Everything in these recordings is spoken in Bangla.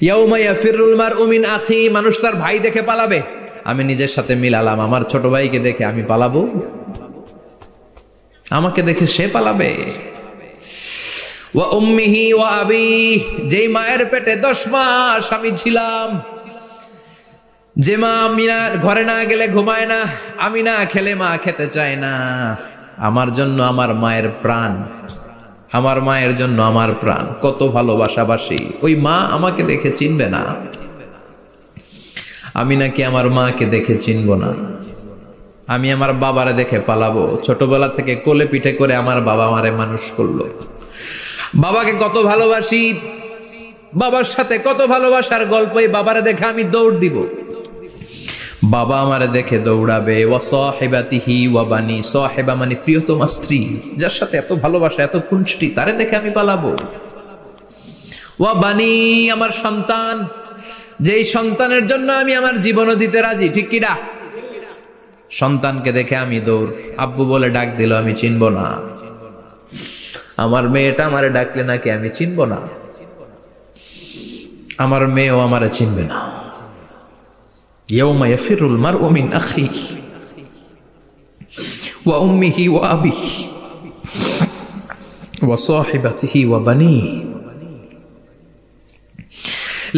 ইয়াউমা ইয়াফিরুল মারউ মিন আখি, মানুষ তার ভাই দেখে পালাবে। আমি নিজের সাথে মিলালাম, আমার ছোট ভাইকে দেখে আমি পালাবো? আমাকে দেখে সে পালাবে? ওয়া উম্মিহি ওয়া আবি, যেই মায়ের পেটে 10 মাস আমি ছিলাম, যে মা আমি না ঘরে না গেলে ঘুমায় না, আমি না খেলে মা খেতে চায় না, আমার জন্য আমার মায়ের প্রাণ, আমার মায়ের জন্য আমার প্রাণ, কত ভালোবাসাবাসী। ওই মা আমাকে দেখে চিনবে না, আমি নাকি আমার মাকে দেখে চিনব না। আমি আমার বাবারে দেখে পালাবো। ছোটবেলা থেকে কোলে পিঠে করে আমার বাবা আমারে মানুষ করলো, বাবাকে কত ভালোবাসি, বাবার সাথে কত ভালোবাসার গল্প, এই বাবারে দেখে আমি দৌড় দিব, বাবা আমারে দেখে দৌড়াবে। ওয়া সাহিবাতিহি ওয়া বানি, সাহিবা মানে প্রিয়তমা স্ত্রী, যার সাথে এত ভালোবাসা এত খুনসুটি, তারে দেখে আমি পালাবো। ওয়া বানি, আমার সন্তান, যেই সন্তানের জন্য আমি আমার জীবনও দিতে রাজি, ঠিক কিনা? সন্তানকে দেখে আমি দৌড়। আব্বু বলে ডাক দিল, আমি চিনব না। আমার মেয়েটা আমারে ডাকলে নাকি আমি চিনব না, আমার মেয়েও আমারে চিনবে না। ইয়াউমা ইয়াফিরুল মারউ মিন আখিহি ওয়া উম্মিহি ওয়া আবিহি ওয়া সাহিবাতিহি ওয়া বানিহি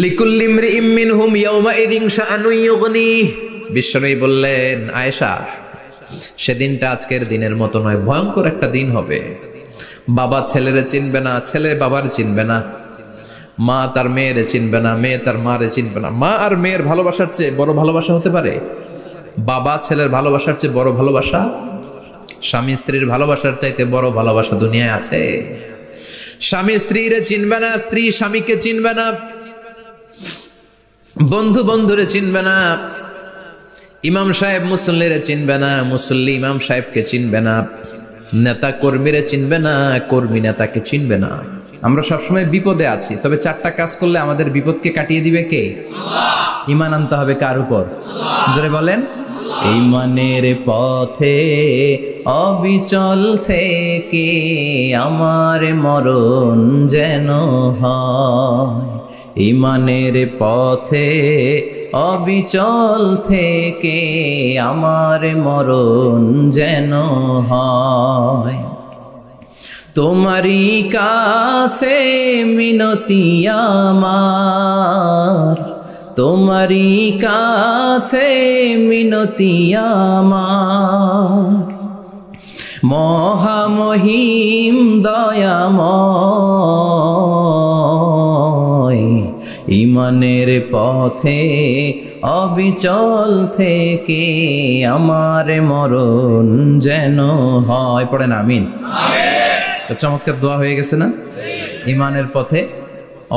লিকুল্লি ইমরিইম মিনহুম ইয়াউমাইযিন শাআনুন ইউগনিহি। বিশ্বনবী বললেন, আয়েশা, সেদিনটা আজকের দিনের মতো নয়, ভয়ঙ্কর একটা দিন হবে। বাবা ছেলেরে চিনবে না, ছেলে বাবার চিনবে না, মা তার মেয়েরে চিনবে না, মেয়ে তার মারে চিনবে না। মা আর মেয়ের ভালোবাসার চেয়ে বড় ভালোবাসা হতে পারে? বাবা ছেলের ভালোবাসার চেয়ে বড় ভালোবাসা? স্বামী স্ত্রীর ভালোবাসার চাইতে বড় ভালোবাসা দুনিয়ায় আছে? স্বামী স্ত্রীরে চিনবে না, স্ত্রী স্বামীকে চিনবে না, বন্ধু বন্ধুরে চিনবে না, ইমাম সাহেব মুসল্লিরে চিনবে না, মুসল্লি ইমাম সাহেবকে চিনবে না, নেতা কর্মীরে চিনবে না, কর্মী নেতাকে চিনবে না। আমরা সবসময় বিপদে আছি, তবে 4টা কাজ করলে আমাদের বিপদকে কাটিয়ে দিবে কে? আল্লাহ। ঈমান আনতে হবে কার উপর? জোরে বলেন। ঈমানের পথে অবিচল থেকে আমার মরণ যেন হয়, ঈমানের পথে অবিচল থেকে আমার মরণ যেন হয়। তোমারই কাছে মিনতি আমার, তোমারই কাছে মিনতি আমার, মহামহিম দয়াময়, ঈমানের পথে অবিচল থেকে আমার মরণ যেন হয়। পড়েন আমিন। চমৎকার দোয়া হয়ে গেছে না? ঈমানের পথে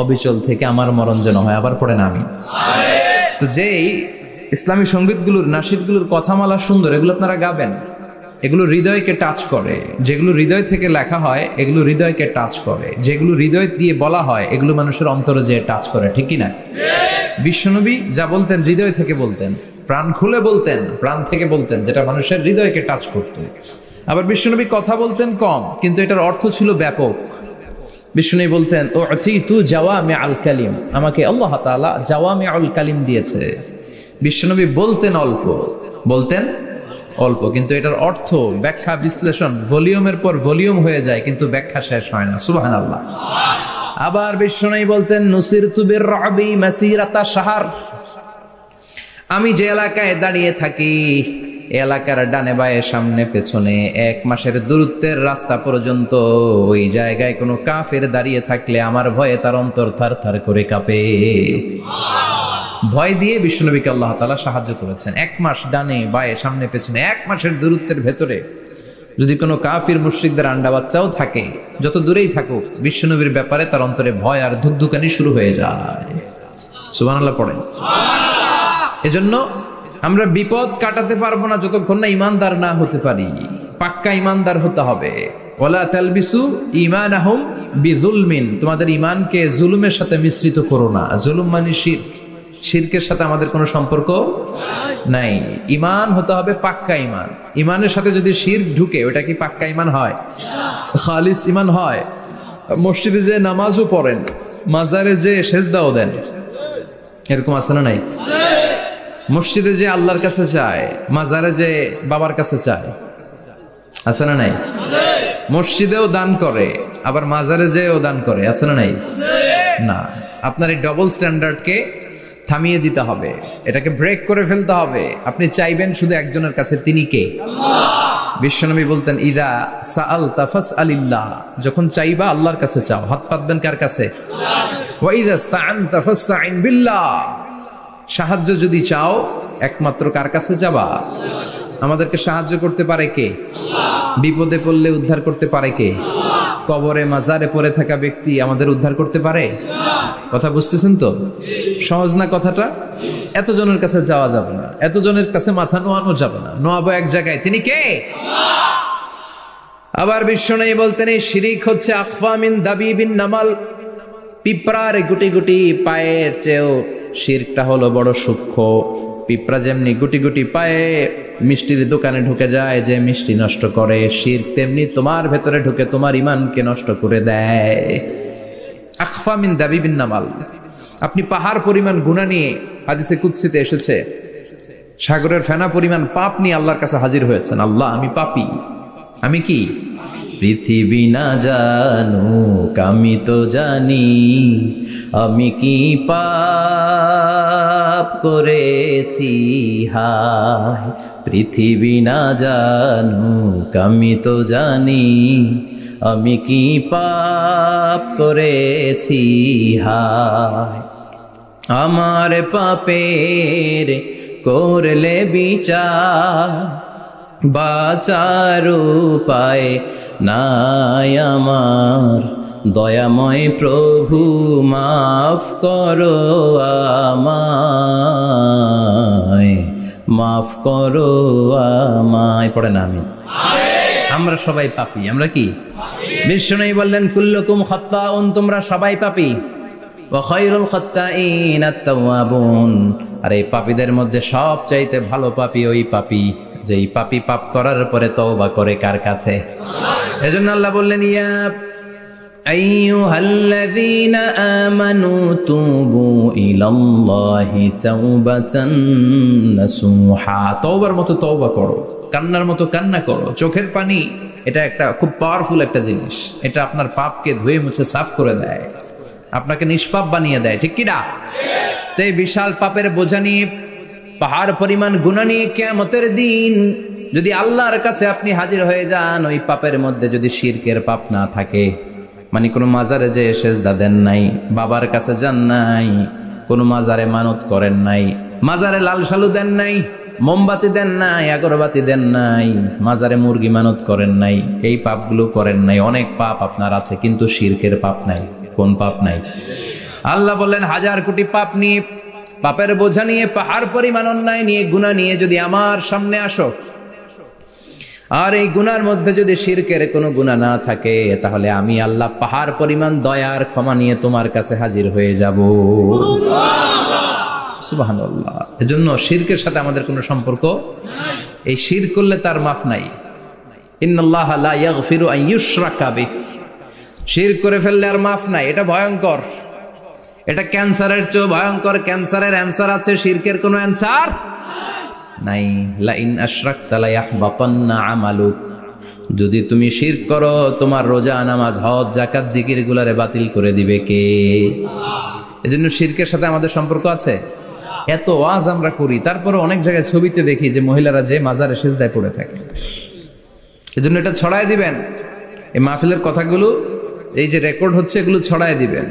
অবিচল থেকে আমার মরণ যেন হয়। আবার পড়েন আমিন। তো যেই ইসলামী সঙ্গীতগুলোর, নাশিদগুলোর কথামালা সুন্দর, এগুলো আপনারা গাবেন, এগুলো হৃদয়কে টাচ করে। যেগুলো হৃদয় থেকে লেখা হয় এগুলো হৃদয়কে টাচ করে, যেগুলো হৃদয় দিয়ে বলা হয় এগুলো মানুষের অন্তরে যে টাচ করে, ঠিক কি না? বিশ্বনবী যা বলতেন হৃদয় থেকে বলতেন, প্রাণ খুলে বলতেন, প্রাণ থেকে বলতেন, যেটা মানুষের হৃদয়কে টাচ করত। আবার বিশ্বনবী কথা বলতেন কম, কিন্তু এটার অর্থ ছিল ব্যাপক। বিশ্বনবী বলতেন, উতিতু জাওয়ামিআল কালিম, আমাকে আল্লাহ তাআলা জাওয়ামিউল কালিম দিয়েছে। বিশ্বনবী বলতেন অল্প, বলতেন অল্প, কিন্তু এটার অর্থ, ব্যাখ্যা, বিশ্লেষণ ভলিউমের পর ভলিউম হয়ে যায়, কিন্তু ব্যাখ্যা শেষ হয় না। সুবহানাল্লাহ। আবার বিশ্বনবী বলতেন, নুসিরতু বিররবি মাসিরাতা শাহর, আমি যে এলাকায় দাঁড়িয়ে থাকি এলাকার ডানে বায়ে সামনে পেছনে 1 মাসের দূরত্বের রাস্তা পর্যন্ত ওই জায়গায় কোনো কাফের দাঁড়িয়ে থাকলে আমার ভয়ে তার অন্তর থার থার করে কাঁপে। ভয় দিয়ে বিশ্বনবীকে আল্লাহ তাআলা সাহায্য করেছেন। 1 মাস ডানে বায়ে সামনে পেছনে 1 মাসের দূরত্বের ভেতরে যদি কোনো কাফির মুশরিকদের আন্ডা বাচ্চাও থাকে, যত দূরেই থাকুক, বিশ্বনবীর ব্যাপারে তার অন্তরে ভয় আর ধুকধুকানি শুরু হয়ে যায়। সুবহানাল্লাহ পড়েন। এজন্য আমরা বিপদ কাটাতে পারবো না যতক্ষণ না ইমানদার না হতে পারি। পাক্কা ইমানদার হতে হবে। ওয়ালা তালবিসু ঈমানাহুম বিযুলমিন, তোমাদের ঈমানকে জুলুমের সাথে মিশ্রিত করো না। জুলুম মানে শিরক, শিরকের সাথে আমাদের কোনো সম্পর্ক নাই। ঈমান হতে হবে পাক্কা ঈমান। ঈমানের সাথে যদি শিরক ঢুকে, ওটা কি পাক্কা ঈমান হয়? খালিস ঈমান হয়? মসজিদে যে নামাজও পড়েন, মাজারে যে সেজদাও দেন, এরকম আছে না নাই? মসজিদে যে আল্লাহর কাছে চায়, মাজারে যে বাবার কাছে চায়, আছে না নাই? মসজিদেও দান করে, আবার মাজারে যেও দান করে, আছে না নাই? না, আপনার এই ডবল স্ট্যান্ডার্ডকে থামিয়ে দিতে হবে, এটাকে ব্রেক করে ফেলতে হবে। আপনি চাইবেন শুধু একজনের কাছে, তিনি কে? বিশ্বনবী বলতেন, ইদা সাআলতা ফাসআলিল্লাহ, যখন চাইবা আল্লাহর কাছে চাও। হাত পাত দেন কার কাছে? ওয়া ইদা ইসতাআনতা ফাসতাইন বিল্লাহ, সাহায্য যদি চাও একমাত্র কার কাছে যাবা? আমাদেরকে সাহায্য করতে পারে কে? বিপদে পড়লে উদ্ধার করতে পারে কে? কবরে মাজারে পড়ে থাকা ব্যক্তি আমাদের উদ্ধার করতে পারে? কথা বুঝতেছেন তো? সহজ না কথাটা? এতজনের কাছে যাওয়া যাবে না, এতজনের কাছে মাথা নোয়ানো যাবে না, নোয়াবো এক জায়গায়, তিনি কে? আবার বিশ্বনবী বলতেন, এই শিরিক হচ্ছে আখফা মিন দাবিবিন নামাল, পিঁপড়ার গুটি গুটি পায়ের চেয়েও শিরকটা হলো বড় সূক্ষ্ম। পিঁপড়া যেমনি গুটি গুটি পায়ে মিষ্টির দোকানে ঢুকে যায়, যে মিষ্টি নষ্ট করে, শিরক তেমনি তোমার ভেতরে ঢুকে তোমার ঈমানকে নষ্ট করে দেয়। আখফা মিন দাবিবিন নামাল। আপনি পাহাড় পরিমাণ গুনাহ নিয়ে, হাদিসে কুদসিতে এসেছে, সাগরের ফেনা পরিমাণ পাপ নিয়ে আল্লাহর কাছে হাজির হয়েছেন। আল্লাহ, আমি পাপী, আমি কি? পৃথিবী না জানুক আমি তো জানি, আমি কি পাপ করেছি হায়। পৃথিবী না জানুক আমি তো জানি, আমি কি পাপ করেছি হায়। আমার পাপের করলে বিচার, বাঁচার উপায় নাই আমার। দয়াময় প্রভু মাফ করো আমায়, মাফ করো আমায়। পড়েন আমিন। আমরা সবাই পাপী। আমরা কি? বিশ্বনবী বললেন, কুল্লুকুম খাত্তাউন, তোমরা সবাই পাপী। ওয়া খায়রুল খাত্তাইন আত-তাওয়াবুন, আর এই পাপীদের মধ্যে সবচাইতে ভালো পাপী ওই পাপী যেই পাপী পাপ করার পরে তওবা করে কার কাছে? এজন্য আল্লাহ বললেন, ইয়া আইয়ুহাল্লাযীনা আমানু তুবু ইলাল্লাহি তাওবাতান নাসুহা, তওবার মতো তওবা করো, কান্নার মতো কান্না করো। চোখের পানি এটা একটা খুব পাওয়ারফুল একটা জিনিস, এটা আপনার পাপকে ধুয়ে মুছে সাফ করে দেয়, আপনাকে নিষ্পাপ বানিয়ে দেয়, ঠিক কি না? তো এই বিশাল পাপের বোঝা নিয়ে, পাহাড় পরিমাণ গুনাহ নিয়ে কিয়ামতের দিন যদি আল্লাহর কাছে আপনি হাজির হয়ে যান, ওই পাপের মধ্যে যদি শিরকের পাপ না থাকে, মানে কোনো মাজারে যে সেজদা দেন নাই, বাবার কাছে যান নাই, কোনো মাজারে মানত করেন নাই, মাজারে লাল শালু দেন নাই, মোমবাতি দেন নাই, আগরবাতি দেন নাই, মাজারে মুরগি মানত করেন নাই, এই পাপগুলো করেন নাই, অনেক পাপ আপনার আছে, কিন্তু শিরকের পাপ নাই। কোন পাপ নাই? আল্লাহ বললেন, হাজার কোটি পাপ নিয়ে, পাপের বোঝা নিয়ে, পাহাড় পরিমাণ অন্যায় নিয়ে, গুনাহ নিয়ে যদি আমার সামনে আসো, আর এই গুনার মধ্যে যদি শিরকের কোনো গুনাহ না থাকে, তাহলে আমি আল্লাহ পাহাড় পরিমাণ দয়ার ক্ষমা নিয়ে তোমার কাছে হাজির হয়ে যাব। সুবহানাল্লাহ। এজন্য শিরকের সাথে আমাদের কোনো সম্পর্ক, এই শিরক করলে তার মাফ নাই। ইন্নাল্লাহা লা ইয়াগফিরু আন ইউশরাকা বিহি, শিরক করে ফেললে আর মাফ নাই। এটা ভয়ঙ্কর, এটা ক্যান্সারের চেয়ে ভয়ঙ্কর। ক্যান্সারের অ্যান্সার আছে, শিরকের কোনো অ্যান্সার নাই। লা ইন আশরাকতা লা ইয়াহবাতান্না আমালুক, যদি তুমি শিরক করো, তোমার রোজা, নামাজ, হজ, যাকাত, জিকির গুলারে বাতিল করে দিবে কে? এজন্য শিরকের সাথে আমাদের সম্পর্ক আছে। এত ওয়াজ আমরা করি, তারপরে অনেক জায়গায় ছবিতে দেখি যে মহিলারা যে মাজারে সিজদায় পড়ে থাকে। এজন্য এটা ছড়ায় দিবেন, এই মাহফিলের কথাগুলো, এই যে রেকর্ড হচ্ছে, এগুলো ছড়ায় দিবেন।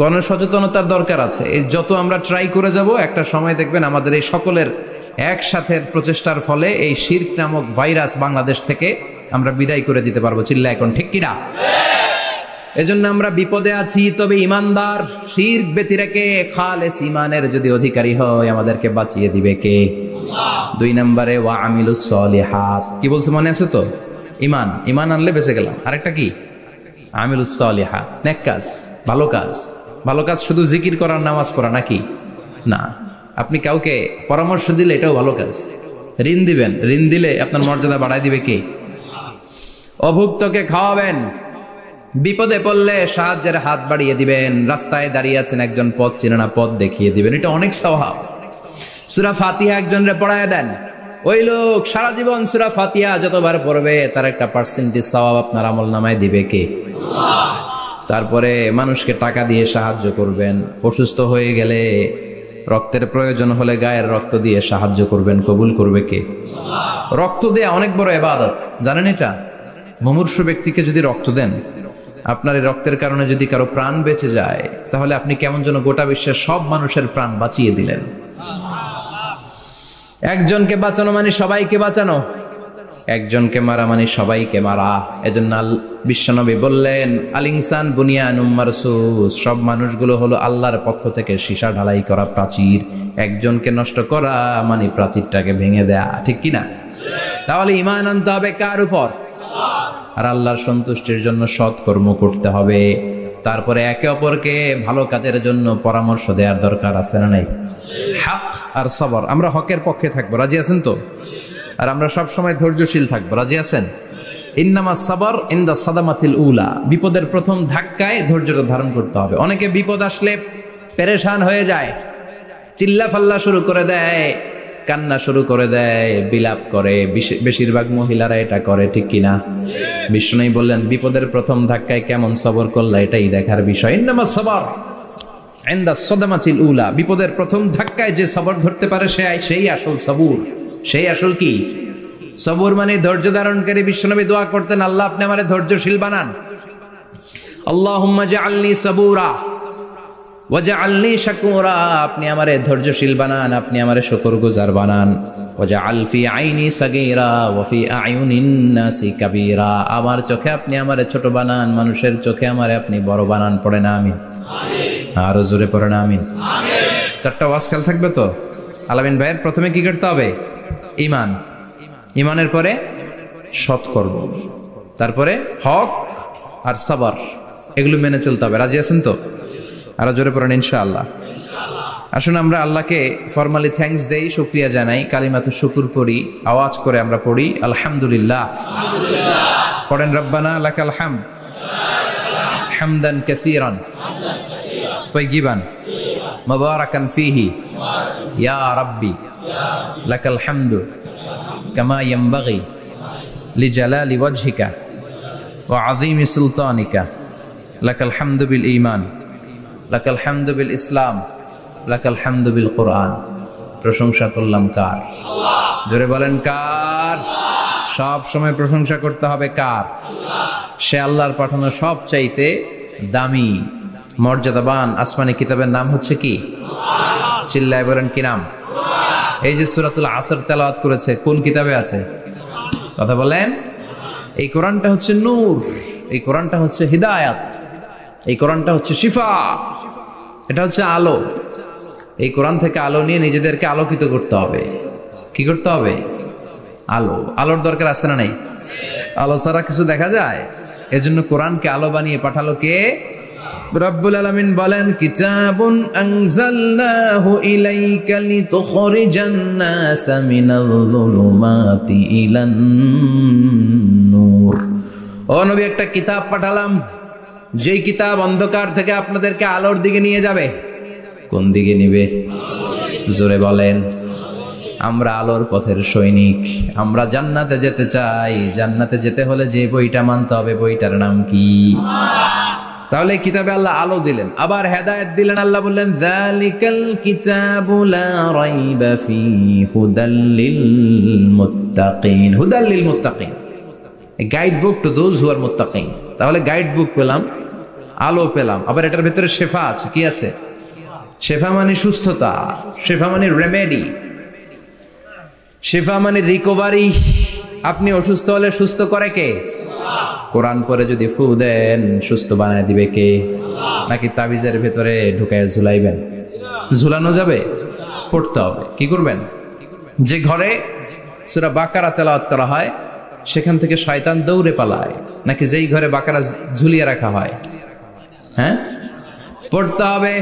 গণসচেতনতার দরকার আছে। এই যত আমরা ট্রাই করে যাব, একটা সময় দেখবেন আমাদের এই সকলের একসাথে প্রচেষ্টার ফলে এই শিরক নামক ভাইরাস বাংলাদেশ থেকে আমরা বিদায় করে দিতে পারবো। চিল্লা এখন, ঠিক কিনা? এজন্য আমরা বিপদে আছি, তবে ইমানদার, শিরক ব্যতি রেখে খালেস ইমানের যদি অধিকারী হয়, আমাদেরকে বাঁচিয়ে দিবে কে? দুই নম্বরে ওয়া আমিলুস সলিহাত। কি বলছে মনে আছে তো? ইমান, ইমান আনলে বেঁচে গেলাম। আরেকটা কি? আমিলুস সলিহাত, নেক কাজ, ভালো কাজ। ভালো কাজ শুধু জিকির করার, নামাজ পড়া নাকি? না। আপনি কাউকে পরামর্শ দিলে এটাও ভালো কাজ। ঋণ দিবেন, ঋণ দিলে আপনার মর্যাদা বাড়ায় দিবে কে? অভুক্তকে খাওয়াবেন, বিপদে পড়লে সাহায্যের হাত বাড়িয়ে দিবেন। রাস্তায় দাঁড়িয়ে আছেন, একজন পথ চিনে না, পথ দেখিয়ে দিবেন, এটা অনেক সওয়াব। সূরা ফাতিহা একজনরে পড়ায় দেন, ওই লোক সারা জীবন সূরা ফাতিহা যতবার পড়বে তার একটা পার্সেন্টেজ সওয়াব আপনার আমলনামায় দিবে কে? আল্লাহ। তারপরে মানুষকে টাকা দিয়ে সাহায্য করবেন, অসুস্থ হয়ে গেলে রক্তের প্রয়োজন হলে গায়ের রক্ত দিয়ে সাহায্য করবেন, কবুল করবে কে? আল্লাহ। রক্ত দেয়া অনেক বড় ইবাদত, জানেন এটা? মুমূর্ষু ব্যক্তিকে যদি রক্ত দেন, আপনার এই রক্তের কারণে যদি কারো প্রাণ বেঁচে যায়, তাহলে আপনি কেমন যেন গোটা বিশ্বের সব মানুষের প্রাণ বাঁচিয়ে দিলেন। একজনকে বাঁচানো মানে সবাইকে বাঁচানো, একজনকে মারা মানে সবাইকে মারা। এজন্য বিশ্বনবী বললেন, আল ইনসান বুনিয়ানুম মারসুস, সব মানুষগুলো হলো আল্লাহর পক্ষ থেকে সীসা ঢালাই করা প্রাচীর। একজনকে নষ্ট করা মানে প্রাচীরটাকে ভেঙে দেয়া, ঠিক কিনা? তাহলে ঈমান আনতে হবে কার উপর? আর আল্লাহর সন্তুষ্টির জন্য সৎ কর্ম করতে হবে। তারপরে একে অপরকে ভালো কাজের জন্য পরামর্শ দেওয়ার দরকার আছে না নাই? হক আর সবর, আমরা হকের পক্ষে থাকবো, রাজি আছেন তো? আর আমরা সব সময় ধৈর্যশীল থাকবো, রাজি আছেন? ইন্নামা সাবর ইনদা সাদামাতিল উলা, বিপদের প্রথম ধাক্কায় ধৈর্যটা ধারণ করতে হবে। অনেকে বিপদ আসলে পেরেশান হয়ে যায়, চিল্লা ফাল্লা শুরু করে দেয়, কান্না শুরু করে দেয়, বিলাপ করে। বেশিরভাগ মহিলারা এটা করে, ঠিক কিনা? বিষ্ণু বললেন, বিপদের প্রথম ধাক্কায় কেমন সবর করলা এটাই দেখার বিষয়। ইন্নামা সাবর ইনদা সাদামাতিল উলা, বিপদের প্রথম ধাক্কায় যে সবর ধরতে পারে সেই আসল সবুর, সেই আসল কি সবুর মানে ধৈর্য ধারণকারী। বিশ্বনবী দোয়া করতেন, আল্লাহ আপনি আমারে ধৈর্যশীল বানান। আল্লাহুম্মা জাআলনি সাবুরা ওয়াজআলনি শাকুরা, আপনি আমারে ধৈর্যশীল বানান, আপনি আমারে শুকরগুজার বানান। ওয়াজআল ফি আইনি সাগীরা ওয়া ফি আয়ুনিন নাসি কাবীরা, আমার চোখে আপনি আমারে ছোট বানান, মানুষের চোখে আমারে আপনি বড় বানান। পড়ে না আমিন? আমিন। আরো জোরে পড়ে না আমিন? আমিন। চারটা ওয়াজ কাল থাকবে তো? আলামিন ভাইয়ের প্রথমে কি করতে হবে? ঈমান। ঈমানের পরে সৎকর্ম, তারপরে হক আর সবর, এগুলো মেনে চলতে হবে। রাজি আছেন তো? আরো জোরে পড়েন ইনশাআল্লাহ। আসুন আমরা আল্লাহকে ফরমালি থ্যাঙ্কস দেই, শুকরিয়া জানাই, কালিমাতু শুকুর পড়ি, আওয়াজ করে আমরা পড়ি আলহামদুলিল্লাহ। পড়েন রব্বানা লাকাল হামদ হামদান কাসীরান তাইয়িবান মুবারাকান ফীহি ইয়া রাব্বি লাকাল হামদু কামা ইয়ানবাগি লিজালালি ওয়াজহিকা ওয়া আযীমি সুলতানিকা লাকাল হামদু বিল ঈমান লাকাল হামদু বিল ইসলাম লাকাল হামদু বিল কোরআন। প্রশংসা করলাম কার? আল্লাহ। জোরে বলেন কার? সব সময় প্রশংসা করতে হবে কার? আল্লাহ। সে আল্লাহর পাঠানো সব চাইতে দামি মর্যাদাবান আসমানি কিতাবের নাম হচ্ছে কি? কোরআন। চিল্লায় বলেন কি নাম? কোরআন। এই যে সূরাতুল আসর তেলাওয়াত করেছে, কোন কিতাবে আছে? কথা বলেন। এই কোরআনটা হচ্ছে নূর, এই কোরআনটা হচ্ছে হিদায়াত, এই কোরআনটা হচ্ছে শিফা, এটা হচ্ছে আলো। এই কোরআন থেকে আলো নিয়ে নিজেদেরকে আলোকিত করতে হবে। কি করতে হবে? আলো। আলোর দরকার আছে না নাই? আলো ছাড়া কিছু দেখা যায়? এজন্য কোরআনকে আলো বানিয়ে পাঠালো কে? রব্বুল আলামিন বলেন, কিতাবুন আনজালনাহু ইলাইকা লিতুখরিজান নাসা মিনাল যুলুমাতি ইলান নূর। ও নবী, একটা কিতাব পাঠালাম, যেই কিতাব অন্ধকার থেকে আপনাদেরকে আলোর দিকে নিয়ে যাবে। কোন দিকে নিবে? জোরে বলেন। আমরা আলোর পথের সৈনিক, আমরা জান্নাতে যেতে চাই। জান্নাতে যেতে হলে যে বইটা মানতে হবে, বইটার নাম কি? তাহলে কিতাবে আল্লাহ আলো দিলেন, আবার হেদায়েত দিলেন। আল্লাহ বললেন, যালিকাল কিতাবু লা রাইবা ফীহি হুদাল লিল মুত্তাকিন। হুদাল লিল মুত্তাকিন, a guide book to those who are muttaqin। তাহলে গাইড বুক পেলাম, আলো পেলাম, আবার এটার ভিতরে শেফা আছে। কি আছে? শেফা মানে সুস্থতা, শেফা মানে রেমেডি, শেফা মানে রিকভারি। আপনি অসুস্থ হলে সুস্থ করে কে? কোরআন পরে যদি ফু দেন, সুস্থ বানায় দিবে কে? নাকি তাবিজের ভেতরে ঢুকায় ঝুলাইবেন? ঝুলানো যাবে? পড়তে হবে। কি করবেন? যে ঘরে সূরা বাকারা তেলাওয়াত করা হয় সেখান থেকে শয়তান দৌড়ে পালায়, নাকি যেই ঘরে বাকারা ঝুলিয়ে রাখা হয়? হ্যাঁ, পড়তে হবে।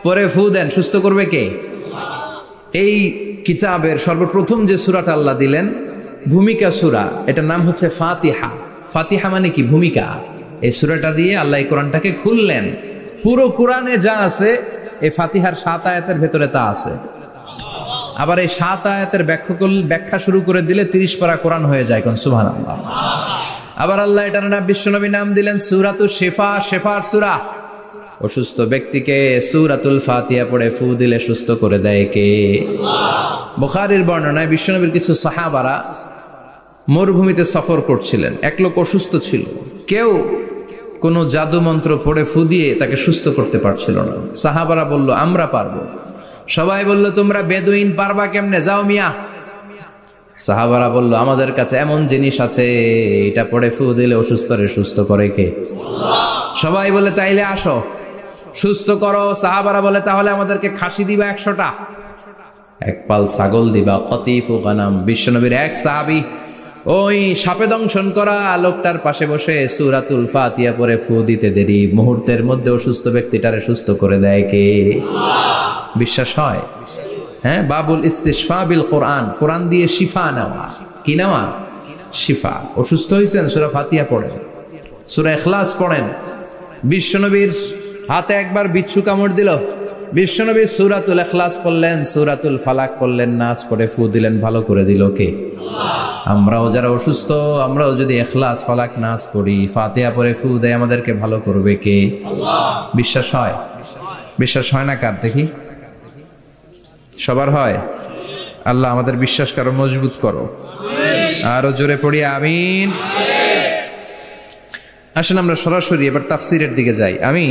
পরে ফু দেন, সুস্থ করবে কে? এই কিতাবের সর্বপ্রথম যে সূরাটা আল্লাহ দিলেন, ভূমিকা সূরা, এটার নাম হচ্ছে ফাতিহা। ফাতিহা মানে কি? ভূমিকা। এই সূরাটা দিয়ে আল্লাহ এই কোরআনটাকে খুললেন। পুরো কোরআনে যা আছে এই ফাতিহার 7 আয়াতের ভেতরে তা আছে। আবার এই 7 আয়াতের ব্যাখ্যা শুরু করে দিলে 30 পারা কোরআন হয়ে যায়। কোন সুবহানাল্লাহ। আবার আল্লাহ এটার নাম বিশ্বনবী নাম দিলেন সূরাতুশ শিফা, শিফার সূরা। অসুস্থ ব্যক্তিকে সূরাতুল ফাতিহা পড়ে ফু দিলে সুস্থ করে দেয় কে? আল্লাহ। বুখারীর বর্ণনায় বিশ্বনবীর কিছু সাহাবারা মরুভূমিতে সফর করছিলেন। এক লোক অসুস্থ ছিল, কেউ কোনো জাদু মন্ত্র পড়ে ফু দিয়ে তাকে সুস্থ করতে পারছিল না। সাহাবারা বলল আমরা পারবো। সবাই বলল তোমরা বেদুইন, পারবা কেমনে, যাও মিয়া। সাহাবারা বলল আমাদের কাছে এমন জিনিস আছে, এটা পড়ে ফু দিলে অসুস্থরে সুস্থ করে কে? আল্লাহ। সবাই বলে তাইলে আসো সুস্থ করো। সাহাবারা বলে তাহলে আমাদেরকে খাসি দিবা 100টা, এক পাল ছাগল দিবা, কতিফু গানাম। বিশ্বনবীর এক সাহাবী ওই সাপে দংশন করা লোকটার পাশে বসে সূরাতুল ফাতিহা পড়ে ফু দিতে দেরি মুহূর্তের মধ্যে অসুস্থ ব্যক্তিটারে সুস্থ করে দেয় কে? আল্লাহ। বিশ্বাস হয়? হ্যাঁ, বাবুল ইস্তিশফা বিল কোরআন, কোরআন দিয়ে শিফা নেওয়া। কি নেওয়া? শিফা। অসুস্থ হয়েছেন, সূরা ফাতিহা পড়েন, সূরা ইখলাস পড়েন। বিশ্বনবীর হাতে একবার বিচ্ছু কামড় দিল, বিশ্বনবী সূরাতুল ইখলাস পড়লেন, সূরাতুল ফালাক পড়লেন, নাস পড়ে ফু দিলেন, ভালো করে দিল কে? আল্লাহ। আমরাও যারা অসুস্থ, আমরাও যদি ইখলাস ফালাক নাস পড়ি, ফাতিহা পড়ে ফু দেয়, আমাদেরকে ভালো করবে কে? আল্লাহ। বিশ্বাস হয়? বিশ্বাস হয় না কার? দেখি সবার হয়? আল্লাহ আমাদের বিশ্বাস করো, মজবুত করো। আরো জোরে পড়ি আমিন। আসেন আমরা সরাসরি এবার তাফসীরের দিকে যাই। আমি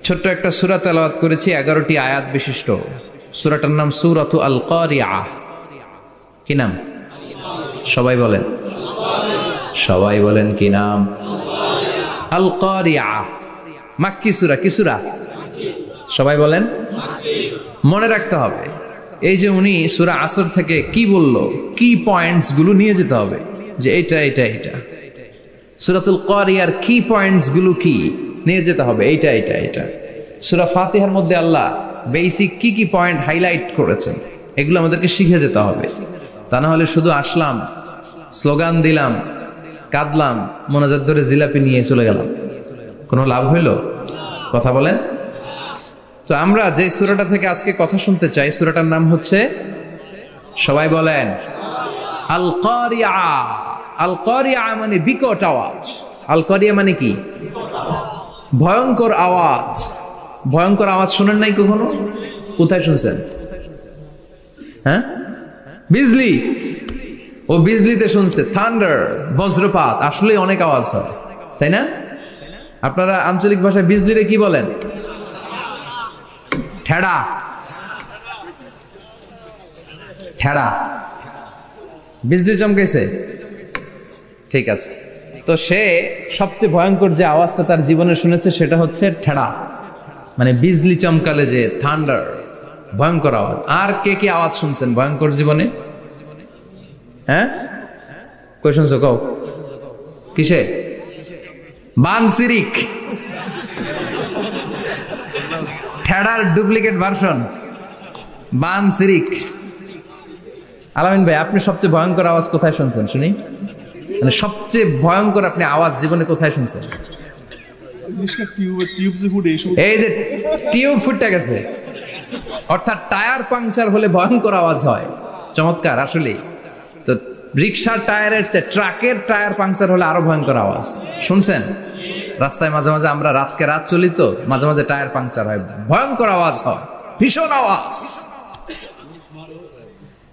ছোট্ট একটা সূরা তেলাওয়াত করেছি, 11টি আয়াত বিশিষ্ট। সূরাটার নাম সূরাতু আল কারিআ। কি নাম? সবাই বলেন, সবাই বলেন কি নাম? আল কারিআ। মাক্কি সূরা। কি সূরা? সবাই বলেন। মনে রাখতে হবে এই যে উনি সূরা আসর থেকে কি বলল, কি পয়েন্টস গুলো নিয়ে যেতে হবে, যে এটা এটা এটা। সূরাতুল কারিয়ার কি পয়েন্টস গুলো কি নিয়ে যেতে হবে, এইটা এটা এটা। সূরা ফাতিহার মধ্যে আল্লাহ বেসিক কি কি পয়েন্ট হাইলাইট করেছেন, এগুলো আমাদেরকে শিখে যেতে হবে। তা না হলে শুধু আসলাম, স্লোগান দিলাম, কাঁদলাম, মোনাজাত ধরে জিলাপি নিয়ে চলে গেলাম, কোনো লাভ হইল? কথা বলেন। তো আমরা যে সূরাটা থেকে আজকে কথা শুনতে চাই, সূরাটার নাম হচ্ছে, সবাই বলেন, আল কারিআ। আল কারিআ মানে বিকট আওয়াজ। আল কারিআ মানে কি? ভয়ঙ্কর আওয়াজ। ভয়ঙ্কর আওয়াজ শুনেন নাই কখনো? কোথায় শুনছেন? হ্যাঁ, বিজলি। ও বিজলিতে শুনছে, থান্ডার, বজ্রপাত। আসলে অনেক আওয়াজ হয়, তাই না? আপনারা আঞ্চলিক ভাষায় বিজলিরে কি বলেন? ঠেড়া। ঠেড়া। বিজলি চমকেছে, ঠিক আছে। তো সে সবচেয়ে ভয়ঙ্কর যে আওয়াজটা তার জীবনে শুনেছে সেটা হচ্ছে ঠেড়া, মানে বিজলি চমকালে যে থান্ডার, ভয়ঙ্কর আওয়াজ। আর কে কি আওয়াজ শুনছেন ভয়ঙ্কর জীবনে? হ্যাঁ, কই শুনছো? কও কিসে? বানসিরিক, ঠেড়ার ডুপ্লিকেট ভার্সন বানসিরিক। আলামিন ভাই, আপনি সবচেয়ে ভয়ঙ্কর আওয়াজ কোথায় শুনছেন শুনি? মানে সবচেয়ে ভয়ঙ্কর আপনি আওয়াজ জীবনে কোথায় শুনছেন? এই যে টিউব ফুটে গেছে, অর্থাৎ টায়ার পাংচার হলে ভয়ঙ্কর আওয়াজ হয়। চমৎকার। আসলে তো রিক্সার টায়ারের চেয়ে ট্রাকের টায়ার পাংচার হলে আরো ভয়ঙ্কর আওয়াজ। শুনছেন? রাস্তায় মাঝে মাঝে আমরা রাতকে রাত চলি, তো মাঝে মাঝে টায়ার পাংচার হয়, ভয়ঙ্কর আওয়াজ হয়, ভীষণ আওয়াজ।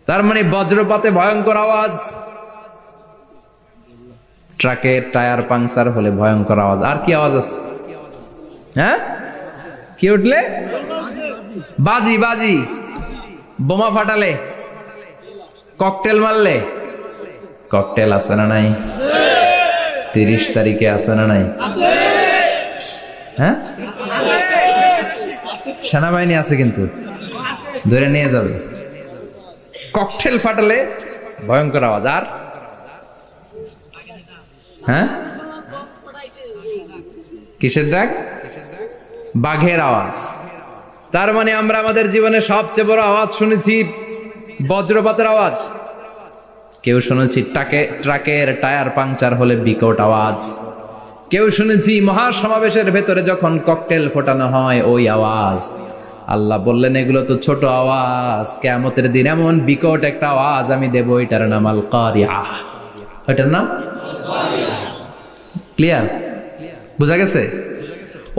তার মানে বজ্রপাতে ভয়ঙ্কর আওয়াজ, ট্রাকের টায়ার পাংচার হলে ভয়ঙ্কর আওয়াজ। আর কি আওয়াজ আছে? হ্যাঁ, কি উঠলে? বাজি। বাজি। বোমা ফাটালে, ককটেল মারলে। ককটেল আছে না নাই? 30 তারিখে আছে না নাই? হ্যাঁ, সেনাবাহিনী আছে, কিন্তু ধরে নিয়ে যাবে। ককটেল ফাটালে ভয়ঙ্কর আওয়াজ। আর হ্যাঁ, কিসের ডাক? বাঘের আওয়াজ। তার মানে আমরা আমাদের জীবনে সবচেয়ে বড় আওয়াজ শুনেছি বজ্রপাতের আওয়াজ। কেউ শুনেছি ট্রাকের টায়ার পাংচার হলে বিকট আওয়াজ। কেউ শুনেছি মহাসমাবেশের ভেতরে যখন ককটেল ফোটানো হয় ওই আওয়াজ। আল্লাহ বললেন এগুলো তো ছোট আওয়াজ, কিয়ামতের দিন এমন বিকট একটা আওয়াজ আমি দেব, এটার নাম আল কারিআহ। এটার নাম ক্লিয়ার? বুঝা গেছে?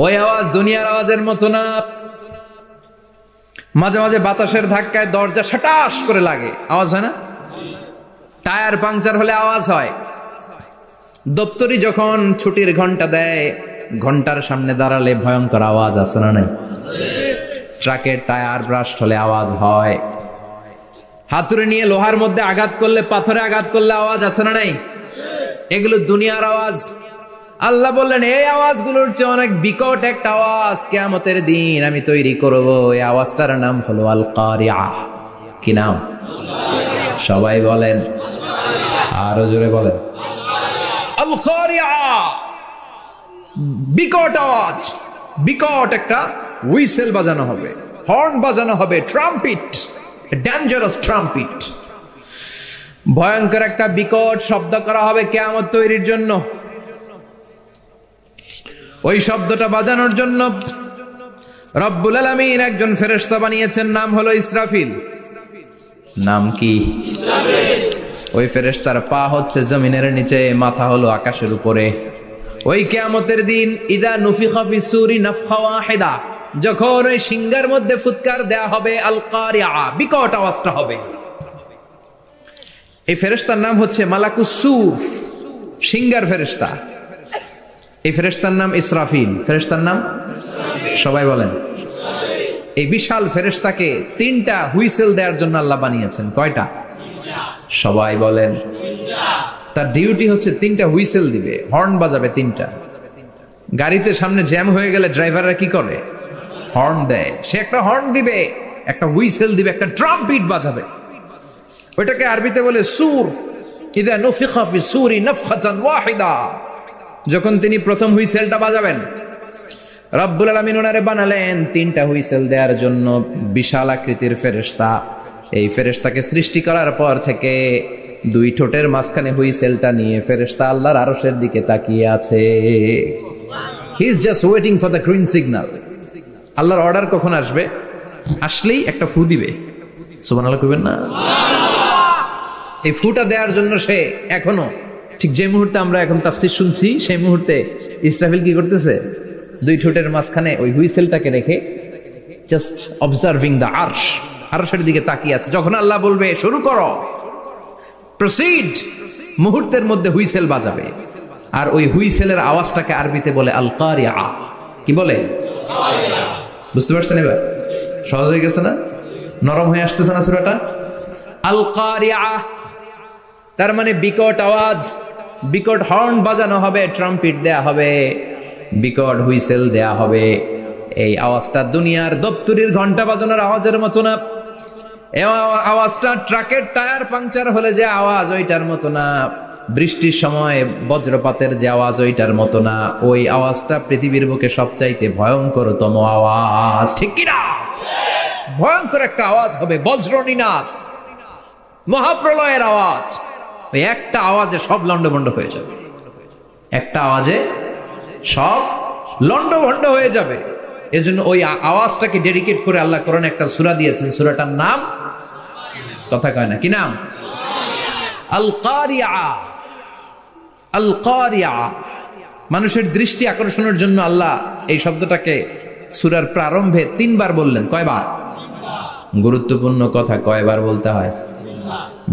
ওই আওয়াজ দুনিয়ার আওয়াজের মতো না। মাঝে মাঝে বাতাসের ধাক্কায় দরজা সাটাস করে লাগে, আওয়াজ হয় না? টায়ার পাংচার হলে আওয়াজ হয়। দপ্তরি যখন ছুটির ঘন্টা দেয়, ঘন্টার সামনে দাঁড়ালে ভয়ঙ্কর আওয়াজ আছে না নাই? ট্রাকের টায়ার ব্রাস্ট হলে আওয়াজ হয়। হাতুড়ি নিয়ে লোহার মধ্যে আঘাত করলে, পাথরে আঘাত করলে আওয়াজ আছে না নাই? এগুলো দুনিয়ার আওয়াজ। আল্লাহ বললেন এই আওয়াজগুলোর চেয়ে অনেক বিকট একটা আওয়াজ কিয়ামতের দিন আমি তৈরি করব। এই আওয়াজটার নাম হলো আল কারিআহ। কি নাম? সবাই বলেন, আরো জোরে বলেন, আল কারিআহ। বিকট আওয়াজ, বিকট একটা হুইসেল বাজানো হবে, হর্ন বাজানো হবে, ট্রাম্পিট, ডেঞ্জারাস ট্রাম্পিট। ভয়ঙ্কর একটা বিকট শব্দ করা হবে কিয়ামত তৈরির জন্য। ওই শব্দটা বাজানোর জন্য রব্বুল আলামিন একজন ফেরেশতা বানিয়েছেন, নাম হলো ইসরাফিল। নাম কি? ওই ফেরেশতার পা হচ্ছে জমিনের নিচে, মাথা হলো আকাশের উপরে। ওই কিয়ামতের দিন ইদা নুফিখা ফিস সূরি নাফখা ওয়াহিদা, যখন ওই সিংহার মধ্যে ফুৎকার দেয়া হবে আল কারিআহ, বিকট আওয়াজটা হবে। এই ফেরেশতার নাম হচ্ছে মালাকুস সূর, সিংহার ফেরেশতা। এই ফেরেশতার নাম ইসরাফিল। ফেরেশতার নাম সবাই বলেন। এই বিশাল ফেরেশতাকে তিনটা হুইসেল দেওয়ার জন্য আল্লাহ বানিয়েছেন। কয়টা? সবাই বলেন। তার ডিউটি হচ্ছে তিনটা হুইসেল দিবে, হর্ন বাজাবে তিনটা। গাড়িতে সামনে জ্যাম হয়ে গেলে ড্রাইভাররা কি করে? হর্ন দেয়। সে একটা হর্ন দিবে, একটা হুইসেল দিবে, একটা ট্রাম্পিট বাজাবে। ওইটাকে আরবিতে বলে সুর। ইদা নুফিখা ফিস সূরি নাফখাতান ওয়াহিদা, যখন তিনি প্রথম হুইসেলটা বাজাবেন, রব্বুল আলামিন ওনারে বানালেন তিনটা হুইসেল দেওয়ার জন্য। বিশাল আকৃতির ফেরেশতা। এই ফেরেশতাকে সৃষ্টি করার পর থেকে দুই ঠোঁটের মাঝখানে হুইসেলটা নিয়ে ফেরেশতা আল্লাহর আরশের দিকে তাকিয়ে আছে। He is just waiting for the green signal. আল্লাহর অর্ডার কখন আসবে, আসলেই একটা ফু দিবে। সুবহানাল্লাহ কইবেন না? এই ফুটা দেওয়ার জন্য সে এখনো, ঠিক যে মুহূর্তে আমরা এখন তাফসীর শুনছি, সেই মুহূর্তে ইসরাফিল কি করতেছে? দুই ঠোঁটের মাঝখানে ওই হুইসেলটাকে রেখে জাস্ট অবজার্ভিং দ্য আরশ, আরশের দিকে তাকিয়ে আছে। যখন আল্লাহ বলবে শুরু করো, প্রসিড, মুহূর্তের মধ্যে হুইসেল বাজাবে। আর ওই হুইসেলের আওয়াজটাকে আরবিতে বলে আল কারিআহ। কি বলে? বুঝতে পারছেন এবার? সহজ হয়ে গেছে না? নরম হয়ে আসতেছে না সূরাটা? আল কারিআহ তার মানে বিকট আওয়াজ, বিকট হর্ন বাজানো হবে, ট্রাম্পিট দেয়া হবে, বিকট হুইসেল দেয়া হবে। এই আওয়াজটা দুনিয়ার দপ্তরির ঘন্টা বাজানোর আওয়াজের মতো না। এই আওয়াজটা ট্রাকের টায়ার পাংচার হলে যে আওয়াজ, ওইটার মতো না। বৃষ্টির সময় বজ্রপাতের যে আওয়াজ, ওইটার মতো না। ওই আওয়াজটা পৃথিবীর বুকে সবচাইতে ভয়ঙ্করতম আওয়াজ। ঠিক কিনা? ভয়ঙ্কর একটা আওয়াজ হবে, বজ্রনিনাদ, মহাপ্রলয়ের আওয়াজ। ওই একটা আওয়াজে সব লন্ডভন্ড হয়ে যাবে। একটা আওয়াজে সব লন্ডভন্ড হয়ে যাবে। এজন্য ওই আওয়াজটাকে ডেডিকেট করে আল্লাহ কোরআনে একটা সূরা দিয়েছেন। সূরাটার নাম, কথা কয় না, কি নাম? আল কারিআহ। আল কারিআহ। মানুষের দৃষ্টি আকর্ষণের জন্য আল্লাহ এই শব্দটাকে সূরার প্রারম্ভে 3 বার বললেন। কয়বার? গুরুত্বপূর্ণ কথা কয়বার বলতে হয়?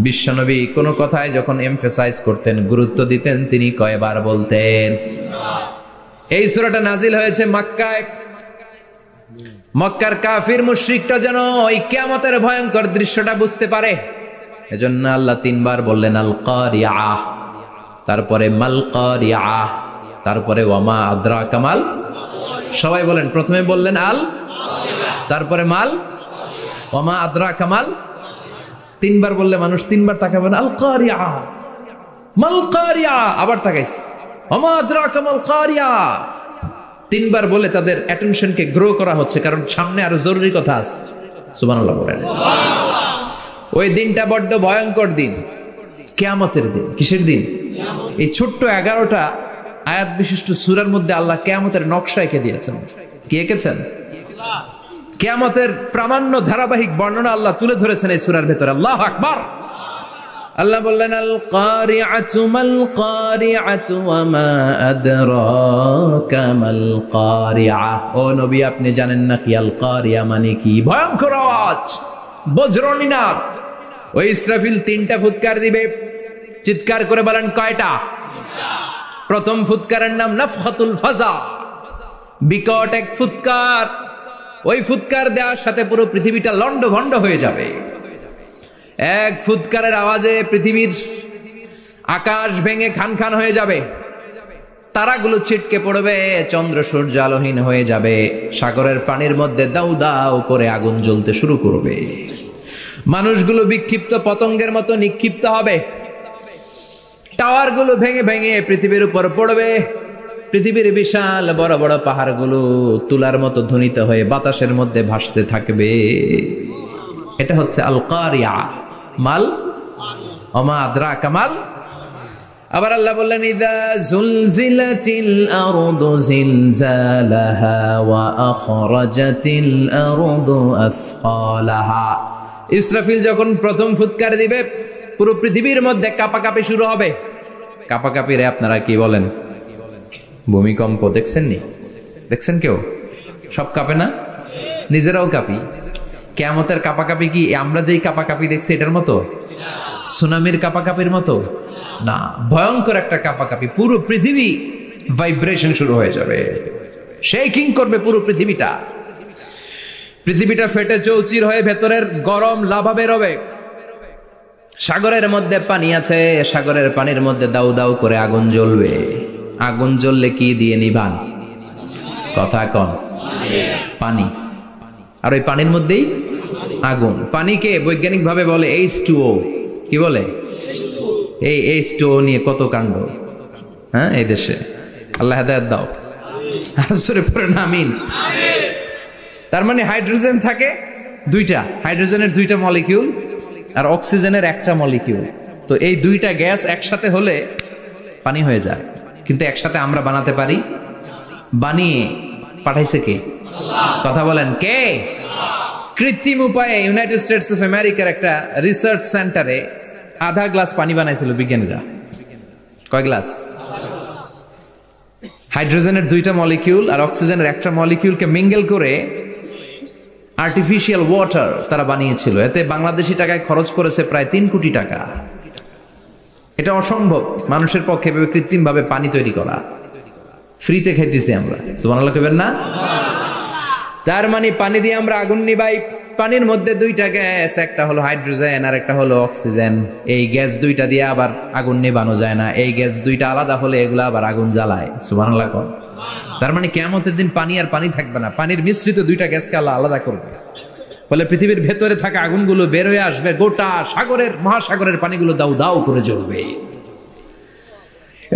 বিশ্বনবী কোন কথায় যখন এমফাসাইজ করতেন, গুরুত্ব দিতেন, তিনি কয়বার বলতেন? এই সূরাটা নাজিল হয়েছে মক্কায়। মক্কার কাফির মুশরিকরা যেন ওই কিয়ামতের ভয়ঙ্কর দৃশ্যটা বুঝতে পারে, এজন্য আল্লাহ 3 বার বললেন আল কারিআহ, তারপরে মাল কারিআহ, তারপরে ওয়ামা আদরাকা মাল। সবাই বলেন। প্রথমে বললেন আল, তারপরে মাল, ওয়ামা আদরাকা মাল। 3 বার বললে মানুষ 3 বার তাকাবেন, আল কারিআহ, মাল কারিআহ, আবার তাকাইছে, ওয়ামা আদরাকা মাল কারিআহ। 3 বার বলে তাদের অ্যাটেনশনকে গ্রো করা হচ্ছে, কারণ সামনে আরো জরুরি কথা আছে। সুবহানাল্লাহ বলেন। ওই দিনটা বড্ড ভয়ঙ্কর দিন, কিয়ামতের দিন। কিসের দিন? এই ছোট্ট 11টা আয়াত বিশিষ্ট সূরার মধ্যে আল্লাহ কিয়ামতের নকশা এঁকে দিয়েছেন। কি এঁকেছেন? কিয়ামতের প্রামাণ্য ধারাবাহিক বর্ণনা আল্লাহ তুলে ধরেছেন এই সূরার ভেতরে। আল্লাহু আকবার। আল্লাহ বললেন আল কারিআতু মাল কারিআতু ওয়া মা আদরাকা মাল কারিআ। ও নবী, আপনি জানেন না কি আল কারিআ মানে কি? ভয়ঙ্কর আওয়াজ, বজ্রনিনাদ। ওই ইসরাফিল 3টা ফুৎকার দিবে। চিৎকার করে বলেন কয়টা? প্রথম ফুৎকারের নাম নাফখাতুল ফাজা, বিকট এক ফুৎকার। ওই ফুৎকার দেওয়ার সাথে পুরো পৃথিবীটা লন্ডভন্ড হয়ে যাবে। এক ফুৎকারের আওয়াজে পৃথিবীর আকাশ ভেঙে খান খান হয়ে যাবে, তারাগুলো ছিটকে পড়বে, চন্দ্র সূর্য আলোহীন হয়ে যাবে, সাগরের পানির মধ্যে দাউ দাউ করে আগুন জ্বলতে শুরু করবে, মানুষগুলো বিক্ষিপ্ত পতঙ্গের মতো নিক্ষিপ্ত হবে, টাওয়ারগুলো ভেঙে ভেঙে পৃথিবীর উপর পড়বে, পৃথিবীর বিশাল বড় বড় পাহাড়গুলো তুলার মতো ধ্বনিত হয়ে বাতাসের মধ্যে ভাসতে থাকবে। এটা হচ্ছে আল কারিআ। মাল ওমা আদরাকা মাল। আবার আল্লাহ বললেন ইযা যুলজিলাতিল আরদু জিলজালাহা ওয়া আখরাজাতিল আরদু আসকালাহা। ইসরাফিল যখন প্রথম ফুৎকার দিবে পুরো পৃথিবীর মধ্যে কাঁপাকাঁপি শুরু হবে। কাঁপাকাঁপিরে আপনারা কি বলেন? ভূমিকম্প দেখছেন নি? দেখছেন কেউ? সব কাঁপে না? নিজেরাও কাঁপি। কিয়ামতের কাঁপাকাঁপি কি আমরা যেই কাঁপাকাঁপি দেখছি এটার মতো? সুনামির কাঁপাকাঁপির মতো না, ভয়ঙ্কর একটা কাঁপাকাঁপি। পুরো পৃথিবী ভাইব্রেশন শুরু হয়ে যাবে, শেকিং করবে পুরো পৃথিবীটা। পৃথিবীটা ফেটে চৌচির হয়ে ভেতরের গরম লাভা বেরোবে। সাগরের মধ্যে পানি আছে, সাগরের পানির মধ্যে দাউ দাউ করে আগুন জ্বলবে। আগুন জ্বললে কি দিয়ে নিভান? কথা কন। পানি। আর ওই পানির মধ্যেই আগুন। পানিকে বৈজ্ঞানিক ভাবে বলে H2O। কি বলে? এই H2O নিয়ে কত কাণ্ড, হ্যাঁ, এই দেশে। আল্লাহ হেদায়েত দাও। আসরে পড়েন আমিন। তার মানে হাইড্রোজেন থাকে দুইটা, হাইড্রোজেনের 2টা মলিকিউল আর অক্সিজেনের 1টা মলিকিউল। তো এই 2টা গ্যাস একসাথে হলে পানি হয়ে যায়। কিন্তু একসাথে আমরা বানাতে পারি? বানিয়ে পাঠাইছে কে? কথা বলেন কে? কৃত্রিম উপায়ে ইউনাইটেড স্টেটস অফ আমেরিকার একটা রিসার্চ সেন্টারে আধা গ্লাস পানি বানাইছিল বিজ্ঞানীরা। কয় গ্লাস? হাইড্রোজেনের 2টা মলিকিউল আর অক্সিজেনের 1টা মলিকিউলকে মিঙ্গেল করে আর্টিফিশিয়াল ওয়াটার তারা বানিয়েছিল। এতে বাংলাদেশি টাকায় খরচ করেছে প্রায় 3 কোটি টাকা। এটা অসম্ভব মানুষের পক্ষে কৃত্রিম ভাবে পানি তৈরি করা। ফ্রিতে খাইতেছি আমরা, সুবহানাল্লাহ কইবেন না? তার মানে পানি দিয়ে আমরা আগুন নিভাই। পানির মধ্যে 2টা গ্যাস, একটা হলো হাইড্রোজেন আর একটা হলো অক্সিজেন। এই গ্যাস 2টা দিয়ে আবার আগুন নিভানো যায় না। এই গ্যাস 2টা আলাদা হলে এগুলো আবার আগুন জ্বালায়। সুবহানাল্লাহ কোন। তার মানে কিয়ামতের দিন পানি আর পানি থাকবে না, পানির মিশ্রিত 2টা গ্যাসকে আল্লাহ আলাদা করবে। ফলে পৃথিবীর ভেতরে থাকা আগুনগুলো বের হয়ে আসবে, গোটা সাগরের মহাসাগরের পানিগুলো দাউ দাউ করে জ্বলবে।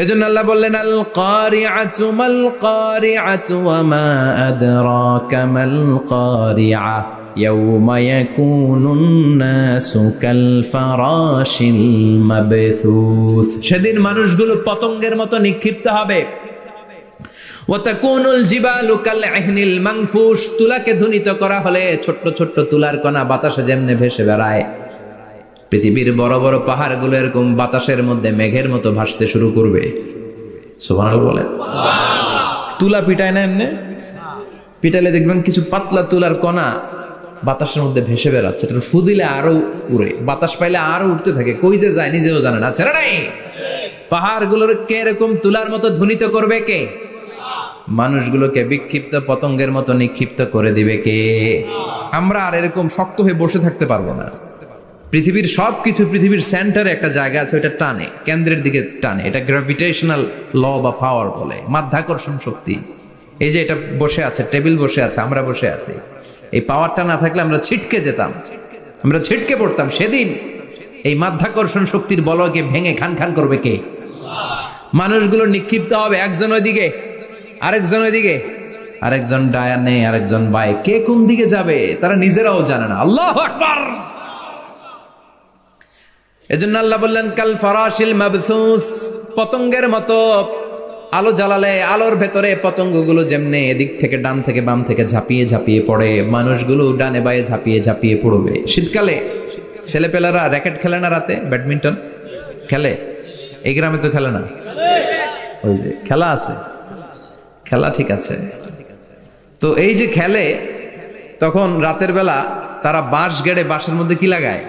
এজন্য আল্লাহ বললেন আল কারিআতু মাল কারিআতু ওয়া মা আদরাকা মাল কারিআ ইয়াওমা ইয়াকুনুন নাসু কাল ফারাশিল মাবথুস। সেদিন মানুষগুলো পতঙ্গের মতো নিক্ষিপ্ত হবে। ওয়া তাকুনুল জিবালু কাল ইহনিল মানফুশ। তুলাকে ধ্বনিত করা হলে ছোট্ট ছোট্ট তুলার কণা বাতাসে যেমনে ভেসে বেড়ায়, পৃথিবীর বড় বড় পাহাড়গুলো এরকম বাতাসের মধ্যে মেঘের মতো ভাসতে শুরু করবে। সুবহানাল্লাহ বলেন। তুলা পিটায় না এমনি? পিটাইলে দেখবেন কিছু পাতলা তুলার কণা বাতাসের মধ্যে ভেসে বেড়াচ্ছে। এটা ফু দিলে আরো উড়ে, বাতাস পাইলে আরো উঠতে থাকে, কই যে যায় নিজেও জানে না। ছেড়ে নাই। পাহাড়গুলোর কে এরকম তুলার মতো ধ্বনিত করবে কে? মানুষগুলোকে বিক্ষিপ্ত পতঙ্গের মতো নিক্ষিপ্ত করে দিবে কে? আমরা আর এরকম শক্ত হয়ে বসে থাকতে পারবো না। পৃথিবীর সবকিছু, পৃথিবীর সেন্টারে একটা জায়গা আছে, ওটা টানে, কেন্দ্রের দিকে টানে। এটা গ্র্যাভিটেশনাল ল বা পাওয়ার বলে, মাধ্যাকর্ষণ শক্তি। এই যে এটা বসে আছে, টেবিল বসে আছে, আমরা বসে আছি, এই পাওয়ারটা না থাকলে আমরা ছিটকে যেতাম, আমরা ছিটকে পড়তাম। সেদিন এই মাধ্যাকর্ষণ শক্তির বলকে ভেঙে খান খান করবে কে? মানুষগুলো নিক্ষিপ্ত হবে, একজন ওইদিকে, আরেকজন ওইদিকে, আরেকজন ডায়ানে, আরেকজন বাই। কে কোন দিকে যাবে তারা নিজেরাও জানে না। আল্লাহু আকবার। এজন্য আল্লাহ বললেন কাল ফারাশিল মাবথুস, পতঙ্গের মতো আলো জ্বালালে আলোর ভেতরে পতঙ্গগুলো যেমনে এদিক থেকে ডান থেকে বাম থেকে ঝাঁপিয়ে ঝাঁপিয়ে পড়ে, মানুষগুলো ডানে বায়ে ঝাঁপিয়ে ঝাঁপিয়ে পড়বে। শীতকালে ছেলেপেলারা র্যাকেট খেলে না, রাতে ব্যাডমিন্টন খেলে, এই গ্রামে তো খেলে না, ওই যে খেলা আছে, খেলা ঠিক আছে। তো এই যে খেলে, তখন রাতের বেলা তারা বাঁশ গেড়ে বাঁশের মধ্যে কি লাগায়,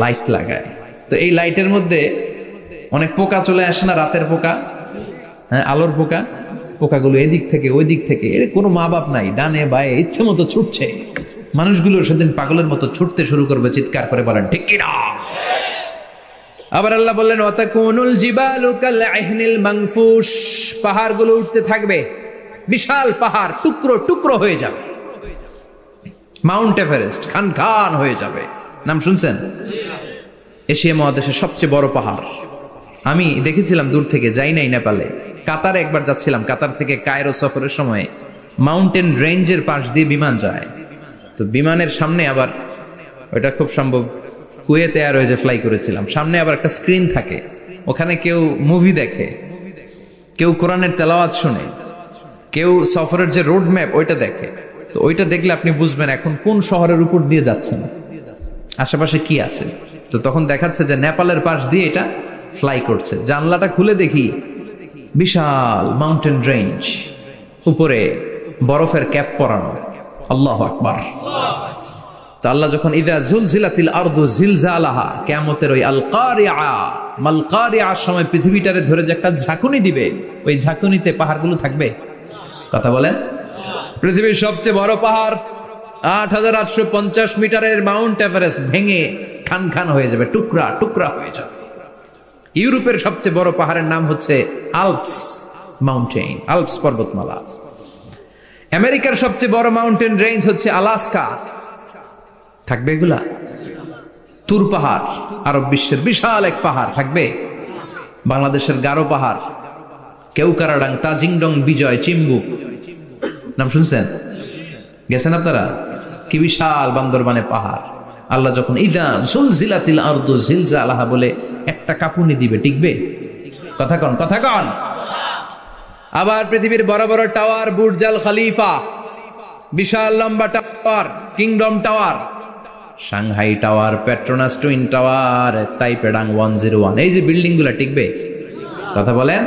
লাইট লাগায়। তো এই লাইটের মধ্যে অনেক পোকা চলে আসে না, রাতের পোকা, হ্যাঁ আলোর পোকা, পোকাগুলো এদিক থেকে ওই দিক থেকে, এর কোনো মা বাপ নাই, ডানে বায়ে ইচ্ছে মতো ছুটছে। মানুষগুলো সেদিন পাগলের মতো ছুটতে শুরু করবে, চিৎকার করে বলেন ঠিক কি না। আবার আল্লাহ বললেন ওয়াতাকুনুল জিবালু কালআহনিল মানফুশ, পাহাড়গুলো উঠতে থাকবে, বিশাল পাহাড় টুকরো টুকরো হয়ে যাবে, মাউন্ট এভারেস্ট খান খান হয়ে যাবে। নাম শুনছেন? এশিয়া মহাদেশের সবচেয়ে বড় পাহাড়। আমি দেখেছিলাম দূর থেকে, যাই নাই নেপালে, কাতারে একবার যাচ্ছিলাম, কাতার থেকে কায়রো সফরের সময় মাউন্টেন রেঞ্জের পাশ দিয়ে বিমান যায়। তো বিমানের সামনে আবার, ওইটা খুব সম্ভব কুয়েতে এয়ারওয়েজে ফ্লাই করেছিলাম, সামনে আবার একটা স্ক্রিন থাকে, ওখানে কেউ মুভি দেখে, কেউ কোরআনের তেলাওয়াত শুনে, কেউ সফরের যে রোড ম্যাপ ওইটা দেখে। তো ওইটা দেখলে আপনি বুঝবেন এখন কোন শহরের উপর দিয়ে যাচ্ছেন, আশেপাশে কি আছে। তো তখন দেখাচ্ছে যে নেপালের পাশ দিয়ে এটা ফ্লাই করছে। জানলাটা খুলে দেখি বিশাল মাউন্টেন রেঞ্জ, উপরে বরফের ক্যাপ পরানো। আল্লাহু আকবার। তো আল্লাহ যখন ইযা যুলজিলাতিল আরদু জিলজালাহা, কিয়ামতের ওই আল কারিআ মাল কারিআর সময় পৃথিবীটারে ধরে যে একটা ঝাঁকুনি দিবে, ওই ঝাঁকুনিতে পাহাড়গুলো থাকবে। কথা বলেন? পৃথিবীর সবচেয়ে বড় পাহাড় ৮৮৫০ মিটারের মাউন্ট এভারেস্ট ভেঙে খান খান হয়ে যাবে, টুকরা টুকরা হয়ে যাবে। ইউরোপের সবচেয়ে বড় পাহাড়ের নাম হচ্ছে আল্পস মাউন্টেন, আল্পস পর্বতমালা। আমেরিকার সবচেয়ে বড় মাউন্টেন রেঞ্জ হচ্ছে আলাস্কা, থাকবে এগুলা? তুর পাহাড় আরব বিশ্বের বিশাল এক পাহাড় থাকবে। বাংলাদেশের গারো পাহাড়, কেউকারাডাং, তাজিংডং, বিজয়, চিম্বুক, নাম শুনছেন? গেছেন আপনারা? কি বিশাল বান্দরবানে পাহাড়। আল্লাহ যখন ইদা জুলজিলাতিল আরদু জিলজালাহা বলে একটা কাঁপুনি দিবে, টিকবে? কথা কন, কথা কন। আবার পৃথিবীর বড় বড় টাওয়ার, বুর্জ আল খলিফা, বিশাল লম্বা tower, Kingdom tower, Shanghai tower, Petronas twin tower, তাইপেডাং 101, এই যে বিল্ডিং গুলা টিকবে? কথা বলেন।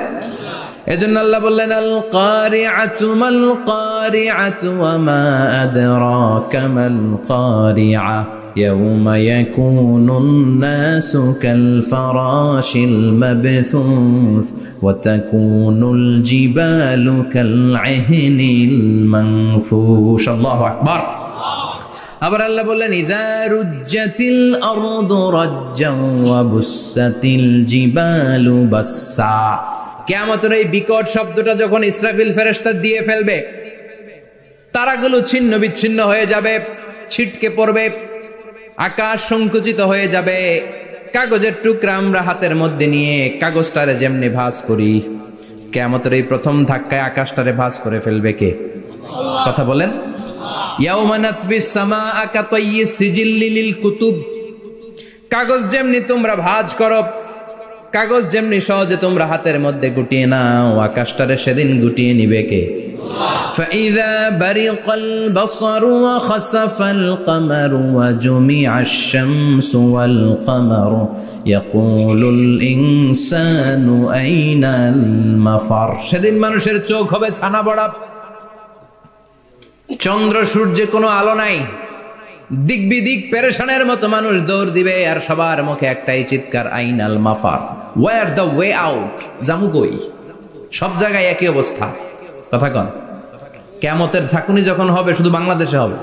এজন্য আল্লাহ বললেন আল কারিআতু মাল কারিআতু ওয়া মা আদরাকা মাল কারিআ ইয়াউমা ইয়াকুনুন নাসু কাল ফারাশিল মাবথুস ওয়া তাকুনুল জিবালু কাল আহনিল মানফুশ। আল্লাহু আকবার। আবার আল্লাহ বললেন ইযা রুজ্জাতিল আরদু রাজ্জান ওয়া বুসাতিল জিবালু বাসসা। কিয়ামতের এই বিকট শব্দটা যখন ইসরাফিল ফেরেশতা দিয়ে ফেলবে, তারাগুলো ছিন্ন বিচ্ছিন্ন হয়ে যাবে, ছিটকে পড়বে, আকাশ সংকুচিত হয়ে যাবে। কাগজের টুকরা আমরা হাতের মধ্যে নিয়ে কাগজটারে যেমনি ভাঁজ করি, কিয়ামতের এই প্রথম ধাক্কায় আকাশটারে ভাঁজ করে ফেলবে কে? কথা বলেন। ইয়াউমা নাতবিস সামাআ কাতাইয়িস সিজিল্লি লিল কুতুব। কাগজ যেমনি তোমরা ভাঁজ করো, কাগজ যেমনি সহজে তোমরা হাতের মধ্যে গুটিয়ে নাও, আকাশটারে সেদিন গুটিয়ে নিবে কে? ফাইযা বারিকাল বাসারু ওয়া খাসাফাল কামারু ওয়া জুমিআশ শামসু ওয়াল কামারু ইয়াকুলুল ইনসানু আইনাল মাফার। সেদিন মানুষের চোখ হবে ছানা বড়া, চন্দ্র সূর্যে কোনো আলো নাই, দিক বিদিক পেরেশানের মতো মানুষ দৌড় দিবে, আর সবার মুখে একটাই চিৎকার, আইনাল মাফার, ওয়্যার দ্য ওয়ে আউট, জামু কই? সব জায়গায় একই অবস্থা। কথা কন। কিয়ামতের ঝাঁকুনি যখন হবে শুধু বাংলাদেশে হবে,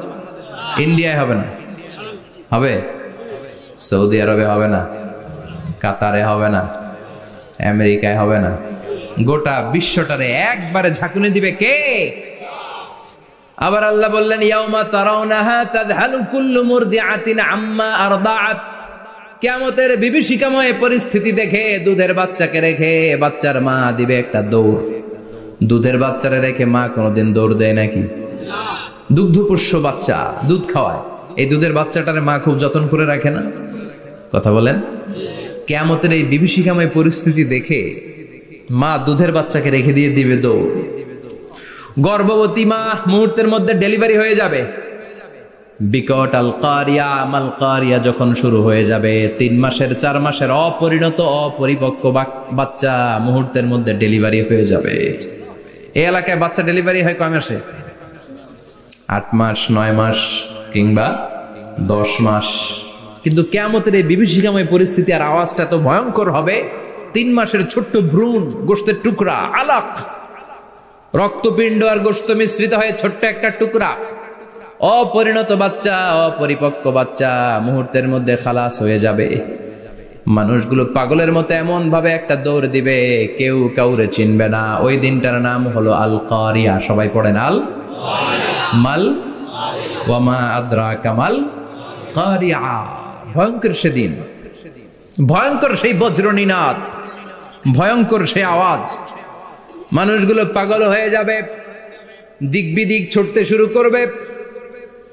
ইন্ডিয়ায় হবে না, হবে সৌদি আরবে হবে না, কাতারে হবে না, আমেরিকায় হবে না, গোটা বিশ্বটারে একবারে ঝাঁকুনি দিবে কে? আবার আল্লাহ বললেন ইয়াউমা তারাউনাহা তাযহালু কুল্লু মুরদিআতিন আম্মা আরদাআত। কিয়ামতের বিভীষিকাময় পরিস্থিতি দেখে দুধের বাচ্চাকে রেখে বাচ্চার মা দিবে একটা দৌড়। দুধের বাচ্চারে রেখে মা কোনোদিন দৌড় দেয় নাকি? দুগ্ধপোষ্য বাচ্চা, দুধ খাওয়ায়, এই দুধের বাচ্চাটারে মা খুব যত্ন করে রাখে না? কথা বলেন। কিয়ামতের এই বিভীষিকাময় পরিস্থিতি দেখে মা দুধের বাচ্চাকে রেখে দিয়ে দিবে দৌড়। গর্ভবতী মা মুহূর্তের মধ্যে ডেলিভারি হয়ে যাবে। বিকট আল কারিয়া মাল কারিয়া যখন শুরু হয়ে যাবে, 3 মাসের 4 মাসের অপরিণত অপরিপক্ক বাচ্চা মুহূর্তের মধ্যে ডেলিভারি হয়ে যাবে। এই এলাকায় বাচ্চা ডেলিভারি হয় কয় মাসে? 8 মাস, 9 মাস কিংবা 10 মাস। কিন্তু কিয়ামতের এই বিভীষিকাময় পরিস্থিতি আর আওয়াজটা তো ভয়ঙ্কর হবে। 3 মাসের ছোট্ট ভ্রূণ, গোশতের টুকরা, আলাক, রক্তপিণ্ড আর গোশত মিশ্রিত হয়ে ছোট্ট একটা টুকরা, অপরিণত বাচ্চা, অপরিপক্ক বাচ্চা মুহূর্তের মধ্যে খালাস হয়ে যাবে। মানুষগুলো পাগলের মতো এমন ভাবে একটা দৌড় দিবে, কেউ কাউরে চিনবে না। ওই দিনটার নাম হলো আল কারিয়া। সবাই পড়েন আল মাল ওয়ামা আদরাকা মাল কারিয়া। ভয়ঙ্কর সেদিন, ভয়ঙ্কর সেই বজ্রনিনাদ, ভয়ঙ্কর সেই আওয়াজ। মানুষগুলো পাগল হয়ে যাবে, দিক বিদিক ছুটতে শুরু করবে।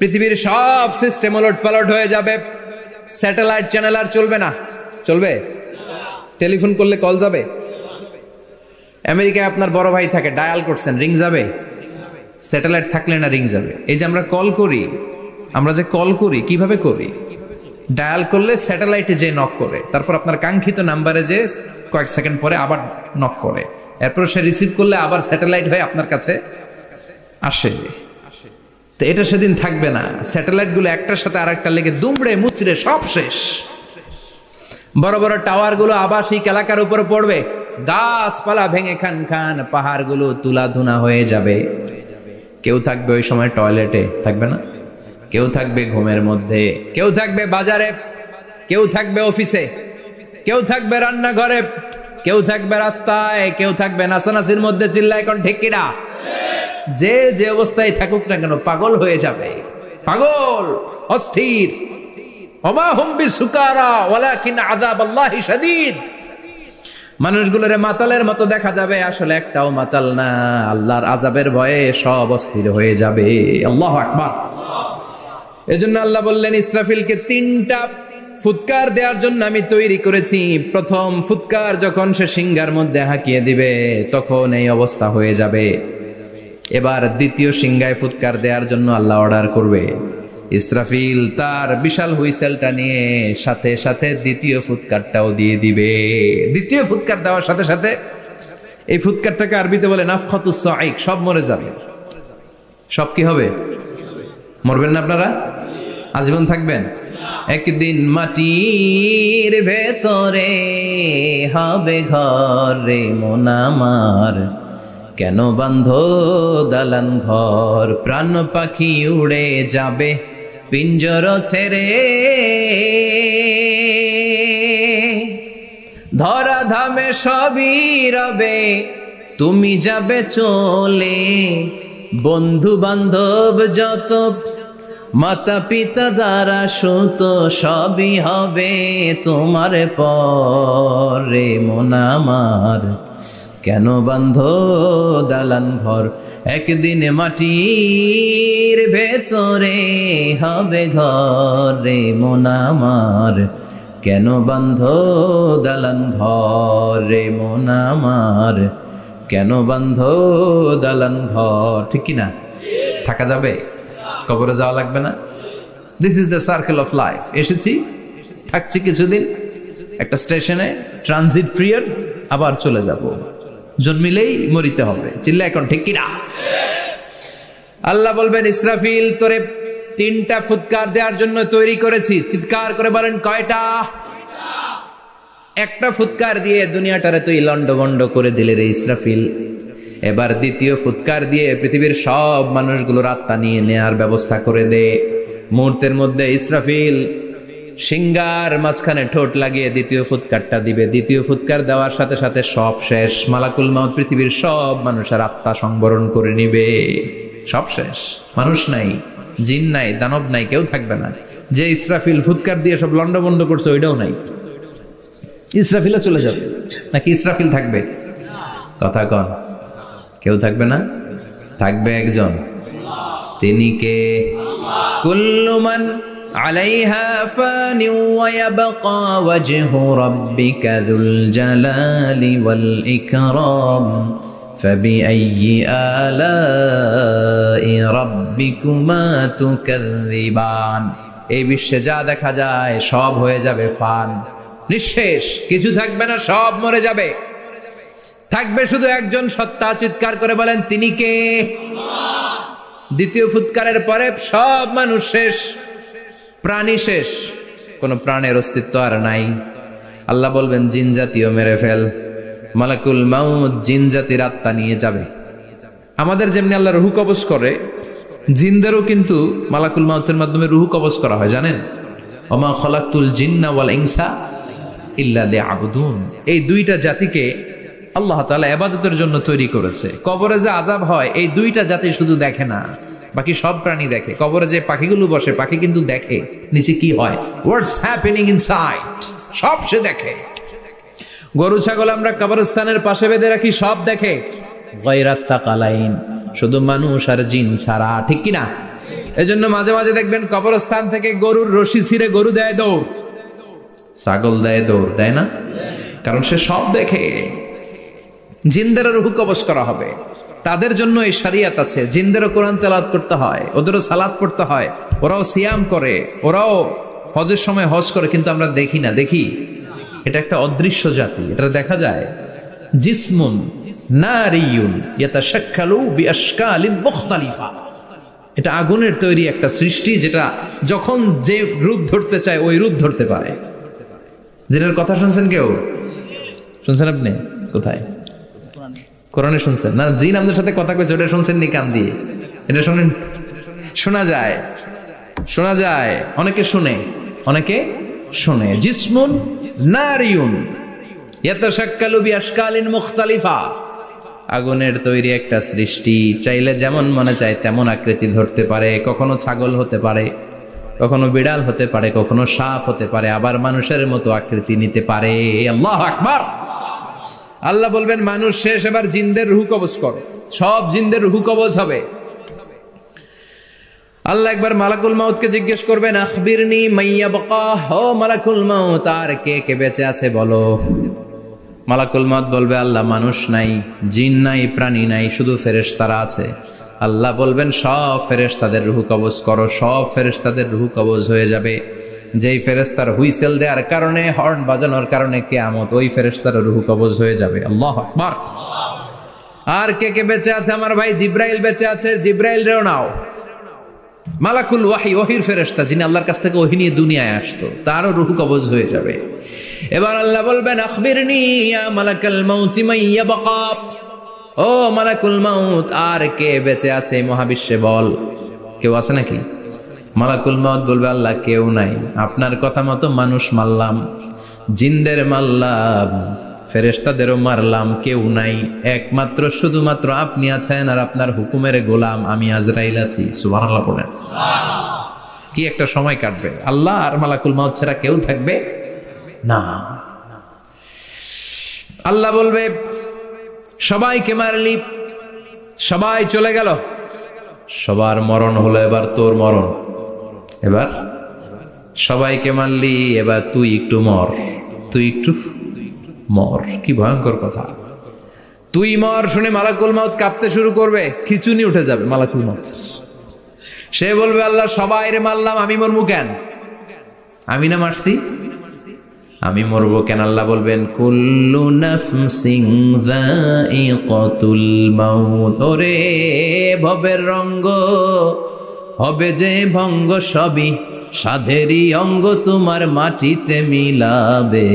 পৃথিবীর সব সিস্টেম ওলট পালট হয়ে যাবে। স্যাটেলাইট চ্যানেল আর চলবে না। চলবে? টেলিফোন করলে কল যাবে? আমেরিকায় আপনার বড় ভাই থাকে, ডায়াল করছেন, রিং যাবে? স্যাটেলাইট থাকলে না রিং যাবে? এই যে আমরা কল করি, আমরা যে কল করি কিভাবে করি? ডায়াল করলে স্যাটেলাইটে যে নক করে, তারপর আপনার কাঙ্ক্ষিত নাম্বারে যে কয়েক সেকেন্ড পরে আবার নক করে, এরপর সে রিসিভ করলে আবার স্যাটেলাইট হয়ে আপনার কাছে আসে। তো এটা সেদিন থাকবে না। স্যাটেলাইট গুলো একটার সাথে আরেকটা লেগে দুমড়ে মুচড়ে সব শেষ। বড় বড় টাওয়ার গুলো আবাসিক এলাকার উপরে পড়বে, গাছপালা ভেঙে খান খান, পাহাড় গুলো তুলা ধুনা হয়ে যাবে। কেউ থাকবে ওই সময় টয়লেটে, থাকবে না? কেউ থাকবে ঘুমের মধ্যে, কেউ থাকবে বাজারে, কেউ থাকবে অফিসে, কেউ থাকবে রান্নাঘরে, কেউ থাকবে রাস্তায়, কেউ থাকবে নাচানাচির মধ্যে। চিল্লায় কোন ঠিক কিনা? যে যে অবস্থায় থাকুক না কেন পাগল হয়ে যাবে, পাগল, অস্থির। ওমা হুম বিসুকারা ওয়ালাকিন আযাবাল্লাহি শাদীদ। মানুষগুলোরে মাতালের মতো দেখা যাবে, আসলে একটাও মাতাল না। আল্লাহর আযাবের ভয়ে সব অস্থির হয়ে যাবে। আল্লাহু আকবার। এজন্য আল্লাহ বললেন, ইসরাফিলকে 3টা ফুৎকার দেওয়ার জন্য আমি তৈরি করেছি। প্রথম ফুৎকার যখন সে সিংহার মধ্যে হাঁকিয়ে দিবে, তখন এই অবস্থা হয়ে যাবে। এবার দ্বিতীয় সিংহায় ফুৎকার দেওয়ার জন্য আল্লাহ অর্ডার করবে। ইসরাফিল তার বিশাল হুইসেলটা নিয়ে সাথে সাথে দ্বিতীয় ফুৎকারটাও দিয়ে দিবে। দ্বিতীয় ফুৎকার দেওয়ার সাথে সাথে, এই ফুৎকারটাকে আরবিতে বলে নাফখাতুস সাঈক, সব মরে যাবে। সব কি হবে? মরবেন না আপনারা? আজীবন থাকবেন? একদিন মাটির ভেতরে হবে ঘর রে মন আমার, কেন বান্ধ দালান ঘর, প্রাণ পাখি উড়ে যাবে পিঞ্জর ছেড়ে, ধরা ধামে সবই রবে তুমি যাবে চলে, বন্ধু বান্ধব যত মাতা পিতা দ্বারা সুত সবই হবে তোমার পরে মন আমার, কেন বান্ধ দালান ঘর, একদিন মাটির ভেতরে হবে ঘর রে মন আমার, কেন বান্ধ দালান ঘর রে মন আমার, কেন বান্ধ দালান ঘর। ঠিক কিনা? থাকা যাবে? কবরে যাওয়া লাগবে না? This is the circle of life. এসেছি, থাকছি কিছুদিন একটা স্টেশনে, ট্রানজিট পিরিয়ড, আবার চলে যাব। জন্মিলেই মরিতে হবে। চিল্লা এখন ঠিক কিনা? আল্লাহ বলবেন, ইসরাফিল তোরে 3টা ফুৎকার দেওয়ার জন্য তৈরি করেছি। চিৎকার করে বলেন, কয়টা? একটা ফুৎকার দিয়ে দুনিয়াটারে তুই লন্ডভন্ড করে দিলে রে ইসরাফিল। এবার দ্বিতীয় ফুৎকার দিয়ে পৃথিবীর সব মানুষগুলোর আত্মা নিয়ে নেয়ার ব্যবস্থা করে দে। মুহূর্তের মধ্যে ইসরাফিল সিংহার মাঝখানে ঠোঁট লাগিয়ে দ্বিতীয় ফুৎকারটা দিবে। দ্বিতীয় ফুৎকার দেওয়ার সাথে সাথে সব শেষ। মালাকুল মাউত পৃথিবীর সব মানুষের আত্মা সংবরণ করে নিবে। সব শেষ, মানুষ নাই, জিন নাই, দানব নাই, কেউ থাকবে না। যে ইসরাফিল ফুৎকার দিয়ে সব লন্ডভন্ড করছে ওইটাও নাই। ইসরাফিলও চলে যাবে, নাকি ইসরাফিল থাকবে? কথা কন, কেউ থাকবে না? থাকবে একজন। তিনি কে? কুল্লু মান আলাইহা ফানি ওয়া ইয়াবকা ওয়াজহু রাব্বিকা যুল জালালি ওয়াল ইকরাম ফাবিআইয়ি আলাই রাব্বিকুমা তুকাযযিবান। এই বিশ্বে যা দেখা যায় সব হয়ে যাবে ফান, নিঃশেষ, কিছু থাকবে না, সব মরে যাবে। থাকবে শুধু একজন সত্তা, চিৎকার করে বলেন তিনি কে? দ্বিতীয় ফুৎকারের পরে সব মানুষ শেষ, প্রাণী শেষ, কোন প্রাণের অস্তিত্ব আর নাই। আল্লাহ বলবেন জিন জাতিও মেরে ফেল। মালাকুল মাউত জিন জাতির আত্মা নিয়ে যাবে। আমাদের যেমনি আল্লাহ রুহু কবজ করে, জিনদেরও কিন্তু মালাকুল মাউতের মাধ্যমে রুহু কবজ করা হয়, জানেন? ওমা খলাকতুল জিন্না ওয়াল ইনসা ইল্লা লিয়াবুদুন। এই দুইটা জাতিকে আল্লাহ তাআলা ইবাদতের জন্য তৈরি করেছে। কবরে যে আযাব হয় এই দুইটা জাতি শুধু দেখে না, বাকি সব প্রাণী দেখে। কবরে যে পাখিগুলো বসে, পাখি কিন্তু দেখে নিচে কি হয়, হোয়াটস হ্যাপেনিং ইনসাইড, সব সে দেখে। গরু ছাগল আমরা কবরস্থানের পাশে বেঁধে রাখি, সব দেখে। গায়রাস সাকালাইন, শুধু মানুষ আর জিন ছাড়া, ঠিক কি না? এজন্য মাঝে মাঝে দেখবেন কবরস্থান থেকে গরুর রশি ছিঁড়ে গরু দেয় দৌড়, ছাগল দেয় দৌড়, দেয় না? কারণ সে সব দেখে। জিনদেরও রূহ কবজ করা হবে, তাদের জন্য এই শরিয়ত আছে। জিনদেরও কোরআন তেলাওয়াত করতে হয়, ওদেরও সালাত পড়তে হয়, ওরাও সিয়াম করে, ওরাও হজের সময় হজ করে, কিন্তু আমরা দেখি না। দেখি, এটা একটা অদৃশ্য জাতি, এটা দেখা যায়। জিসমুন নারিয়ুন ইয়াতাশাক্কালু বিআশকালিন মুখতালিফা, এটা আগুনের তৈরি একটা সৃষ্টি, যেটা যখন যে রূপ ধরতে চায় ওই রূপ ধরতে পারে। জিনের কথা শুনছেন কেউ? শুনছেন আপনি? কোথায়? কোরআনে শুনছেন না? জিন আমাদের সাথে কথা কইছে, ওটা শুনছেন নি কান দিয়ে? এটা শুনেন, শোনা যায়, শোনা যায়, অনেকে শুনে, অনেকে শুনে। জিসমুন নারিয়ুন ইয়াতাশাক্কালু বিআশকালিন মুখতালিফা, আগুনের তৈরি একটা সৃষ্টি, চাইলে যেমন মনে চায় তেমন আকৃতি ধরতে পারে। কখনো ছাগল হতে পারে, কখনো বিড়াল হতে পারে, কখনো সাপ হতে পারে, আবার মানুষের মতো আকৃতি নিতে পারে। আল্লাহু আকবার। আল্লাহ বলবেন মানুষ শেষ, এবার জিনদের রূহ কবজ করো। সব জিনদের রূহ কবজ হবে। আল্লাহ একবার মালাকুল মাউতকে জিজ্ঞেস করবেন, আখবিরনি মাইয়াবকা, ও মালাকুল মাউত, আর কে কে বেঁচে আছে বলো। মালাকুল মাউত বলবে, আল্লাহ মানুষ নাই, জিন নাই, প্রাণী নাই, শুধু ফেরেশতারা আছে। আল্লাহ বলবেন সব ফেরেশতাদের রূহ কবজ করো। সব ফেরেশতাদের রূহ কবজ হয়ে যাবে। যেই ফেরেশতার হুইসেল দেওয়ার কারণে, হর্ন বাজানোর কারণে কিয়ামত, ওই ফেরেশতার রূহ কবজ হয়ে যাবে। আল্লাহু আকবার। আর কে কে বেঁচে আছে? আমার ভাই জিব্রাইল বেঁচে আছে, জিব্রাইল রেও নাও। মালাকুল ওয়াহি, ওহির ফেরেশতা, যিনি আল্লাহর কাছ থেকে ওহী নিয়ে দুনিয়ায় আসতো, তারও রূহ কবজ হয়ে যাবে। এবার আল্লাহ বলবেন, আখবিরনি ইয়া মালাকাল মাউত মাইয়াবকা, ও মালাকুল মাউত, আর কে বেঁচে আছে এই মহাবিশ্বে বল। কেউ আছে নাকি? মালাকুল মাউত বলবে, আল্লাহ কেউ নাই। আপনার কথা মতো মানুষ মারলাম, জিনদের মারলাম, ফেরেশতাদেরও মারলাম, কেউ নাই, একমাত্র শুধুমাত্র আপনি আছেন, আর আপনার হুকুমের গোলাম আমি আজরাইল আছি। সুবহানাল্লাহ পড়েন। কি একটা সময় কাটবে! আল্লাহ আর মালাকুল মাউত ছাড়া কেউ থাকবে না। আল্লাহ বলবে, সবাইকে মারলি, সবাই চলে গেল, সবার মরণ হলো, এবার তোর মরণ। এবার সবাইকে মারলি, এবার তুই একটু মর, তুই একটু মর। কি ভয়ঙ্কর কথা! তুই মর শুনে মালাকুল মাউত কাঁপতে শুরু করবে, খিচুনি উঠে যাবে মালাকুল মাউত। সে বলবে, আল্লাহ সবাই রে মারলাম, আমি মরবো কেন? আমি না মারছি, আমি মরবো কেন? আল্লাহ বলবেন, কুল্লু নাফসিন যায়িকাতুল মাউত, ওরে ভবের রঙ্গ, হবে যে ভঙ্গ, সবই সাধেরই অঙ্গ, তোমার মাটিতে মিলাবে,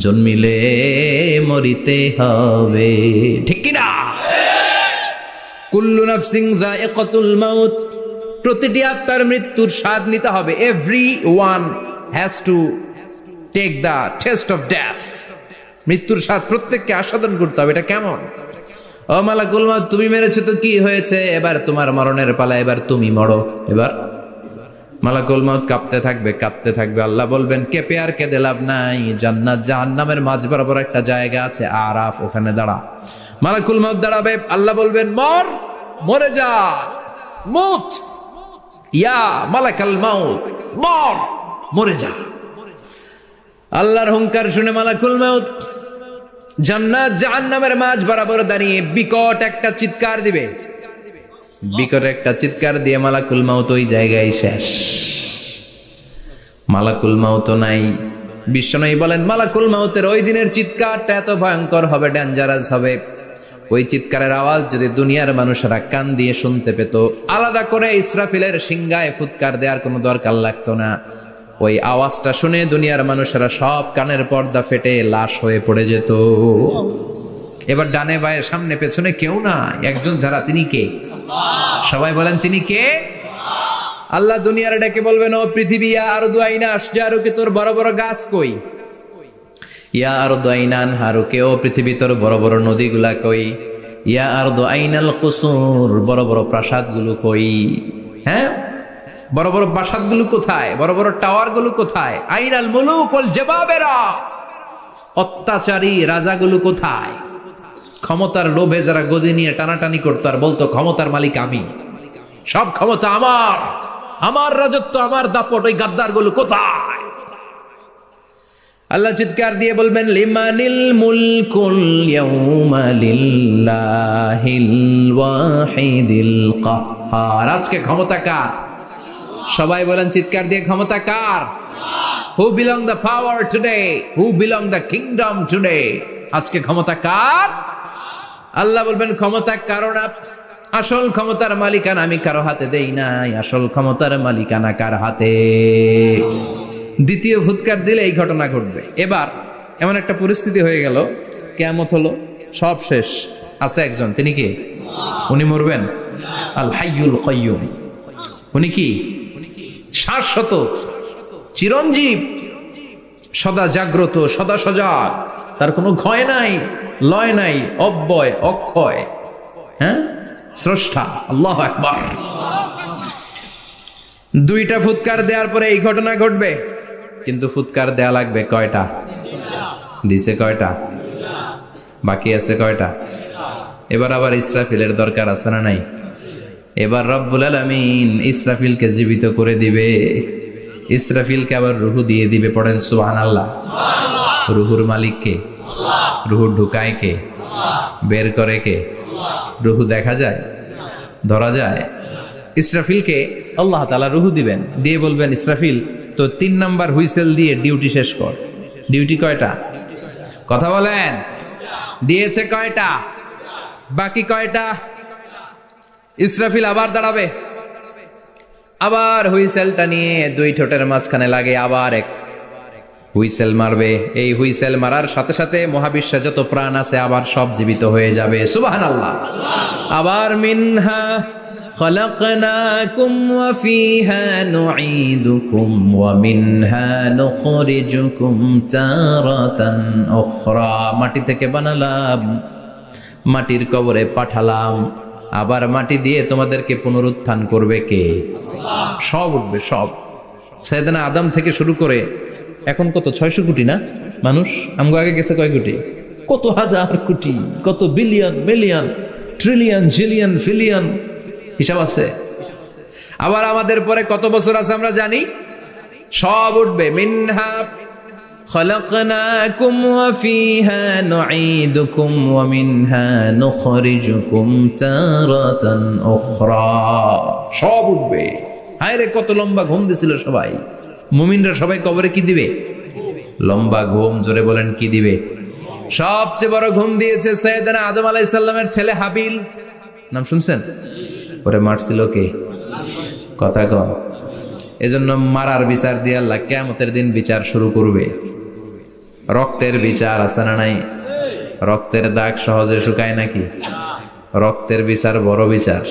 জন্মিলে মরিতে হবে। ঠিক কি না? কুল্লু নাফসিন যায়িকাতুল মাউত, প্রতিটি আত্মার মৃত্যুর স্বাদ নিতে হবে। Every one has to take the taste of death. মৃত্যুর স্বাদ প্রত্যেককে আস্বাদন করতে হবে। এটা কেমন? ও মালাকুল মাউত, তুমি মেরেছো তো কি হয়েছে, এবার তোমার মরণের পালা, এবার তুমি মরো। এবার মালাকুল মাউত কাঁপতে থাকবে, কাঁপতে থাকবে। আল্লাহ বলবেন, কেঁপে আর কেঁদে লাভ নাই, জান্নাত জাহান্নামের মাঝ বরাবর একটা জায়গা আছে, আরাফ, ওখানে দাঁড়া। মালাকুল মাউত দাঁড়াবে, আল্লাহ বলবেন, মর, মরে যা, মুত। ইয়া মালাকাল মাউত, মর, মরে যা। আল্লাহর হুঙ্কার শুনে মালাকুল মাউত জান্নাত জাহান্নামের মাঝ বরাবর দাঁড়িয়ে বিকট একটা চিৎকার দিবে। বিকট একটা চিৎকার দিয়ে মালাকুল মাউত ওই জায়গায় শেষ। মালাকুল মাউত নাই। বিশ্বনবী বলেন মালাকুল মাউতের ওই দিনের চিৎকারটা এত ভয়ঙ্কর হবে, ডেঞ্জারাস হবে। ওই চিৎকারের আওয়াজ যদি দুনিয়ার মানুষেরা কান দিয়ে শুনতে পেত, আলাদা করে ইসরাফিলের সিংহায় ফুৎকার দেওয়ার কোনো দরকার লাগতো না। ওই আওয়াজটা শুনে দুনিয়ার মানুষেরা সব কানের পর্দা ফেটে লাশ হয়ে পড়ে যেত। এবার ডানে বায়ে সামনে পেছনে কেউ না, একজন যারা, তিনি কে? সবাই বলেন তিনি কে? আল্লাহ দুনিয়ার ডেকে বলবেন, ও পৃথিবী, ইয়া আরদু আইনা আশজারুকে, তোর বড় বড় গাছ কই? ইয়া আরদু আইনান হারুকে, ও পৃথিবী তোর বড় বড় নদীগুলা কই? ইয়া আরদু আইনাল কুসুর, বড় বড় প্রাসাদগুলো কই? হ্যাঁ, বড় বড় প্রাসাদগুলো কোথায়? বড় বড় টাওয়ারগুলো কোথায়? আইনাল মুলুক ওয়াল জাবাবেরা, অত্যাচারী রাজাগুলো কোথায়? ক্ষমতার লোভে যারা গদি নিয়ে টানাটানি করতো আর বলতো ক্ষমতার মালিক আমি, সব ক্ষমতা আমার, আমার রাজত্ব, আমার দাপট, ওই গাদ্দারগুলো কোথায়? আল্লাহ চিৎকার দিয়ে বলবেন, লিমানিল মুলকুল ইয়াউমা লিল্লাহিল ওয়াহিদিল কাহ্হার, আজকে ক্ষমতা কার? সবাই বলেন চিৎকার দিয়ে, ক্ষমতা কার? Who belong the power today? Who belong the kingdom today? আজকে ক্ষমতা কার? আল্লাহ বলবেন ক্ষমতা কারো না, আসল ক্ষমতার মালিকানা আমি কারো হাতে দেই নাই, আসল ক্ষমতার মালিকানা কার হাতে? দ্বিতীয় ফুৎকার দিলে এই ঘটনা ঘটবে। এবার এমন একটা পরিস্থিতি হয়ে গেল, কিয়ামত হলো, সব শেষ, আছে একজন, তিনি কে? উনি মরবেন? আল হাইয়ুল কাইয়ুম। উনি কি? শাশ্বত, চিরঞ্জীব, সদা জাগ্রত, সদা সজাগ, তার কোনো ক্ষয় নাই, লয় নাই, অব্যয়, অক্ষয়, হ্যাঁ, স্রষ্টা। আল্লাহু আকবার। দুইটা ফুৎকার দেওয়ার পরে এই ঘটনা ঘটবে, কিন্তু ফুৎকার দেয়া লাগবে কয়টা? দিছে কয়টা? বাকি আছে কয়টা? এবার আবার ইসরাফিলের দরকার আছে না নাই? এবার রব্বুল আলামিন ইসরাফিলকে জীবিত করে দিবে, ইসরাফিলকে আবার রুহু দিয়ে দিবে। পড়েন সুবহানাল্লাহ। রুহুর মালিক কে? রুহু ঢুকায় কে? বের করে কে? রুহু দেখা যায়, ধরা যায়? ইসরাফিলকে আল্লাহ তাআলা রুহু দিবেন, দিয়ে বলবেন ইসরাফিল তো 3 নাম্বার হুইসেল দিয়ে ডিউটি শেষ কর। ডিউটি কয়টা? কথা বলেন। দিয়েছে কয়টা? বাকি কয়টা? ইসরাফিল আবার দাঁড়াবে, আবার হুইসেলটা নিয়ে দুই ঠোঁটের মাঝখানে লাগে আবার এক হুইসেল মারবে। এই হুইসেল মারার সাথে সাথে মহাবিশ্বে যত প্রাণ আছে আবার সব জীবিত হয়ে যাবে। সুবহানাল্লাহ। আবার মিনহা খলাকনাকুম ওয়া ফিহা নুঈদুকুম ওয়া মিনহা নুখরিজুকুম তারাতান উখরা, মাটি থেকে বানালাম, মাটির কবরে পাঠালাম, আবার মাটি দিয়ে তোমাদেরকে পুনরুত্থান করবে কে? সব উঠবে, সব। সাইয়েদনা আদম থেকে শুরু করে এখন কত 600 কোটি না মানুষ? আমগো আগে গেছে কয় কোটি? কত হাজার কোটি, কত billion, million, trillion, zillion, pillion, হিসাব আছে। আবার আমাদের পরে কত বছর আছে আমরা জানি? সব উঠবে। মিনহা খলাকনাকুম ওয়া ফিহা নুঈদুকুম ওয়া মিনহা নুখরিজুকুম তারাতান উখরা, সব উঠবে। হায় রে, কত লম্বা ঘুম দিছিল সবাই। মুমিনরা সবাই কবরে কি দিবে? লম্বা ঘুম। জোরে বলেন কি দিবে? সবচেয়ে বড় ঘুম দিয়েছে সাইয়েদনা আদম আলাইহিস সালামের ছেলে হাবিল। নাম শুনছেন? ওরে মারছিল কে? কথা কম। এজন্য মারার বিচার দিয়ে আল্লাহ কিয়ামতের দিন বিচার শুরু করবে। রক্তের বিচার আছে না নাই? রক্তের দাগ সহজে শুকায় নাকি? রক্তের বিচার বড় বিচার।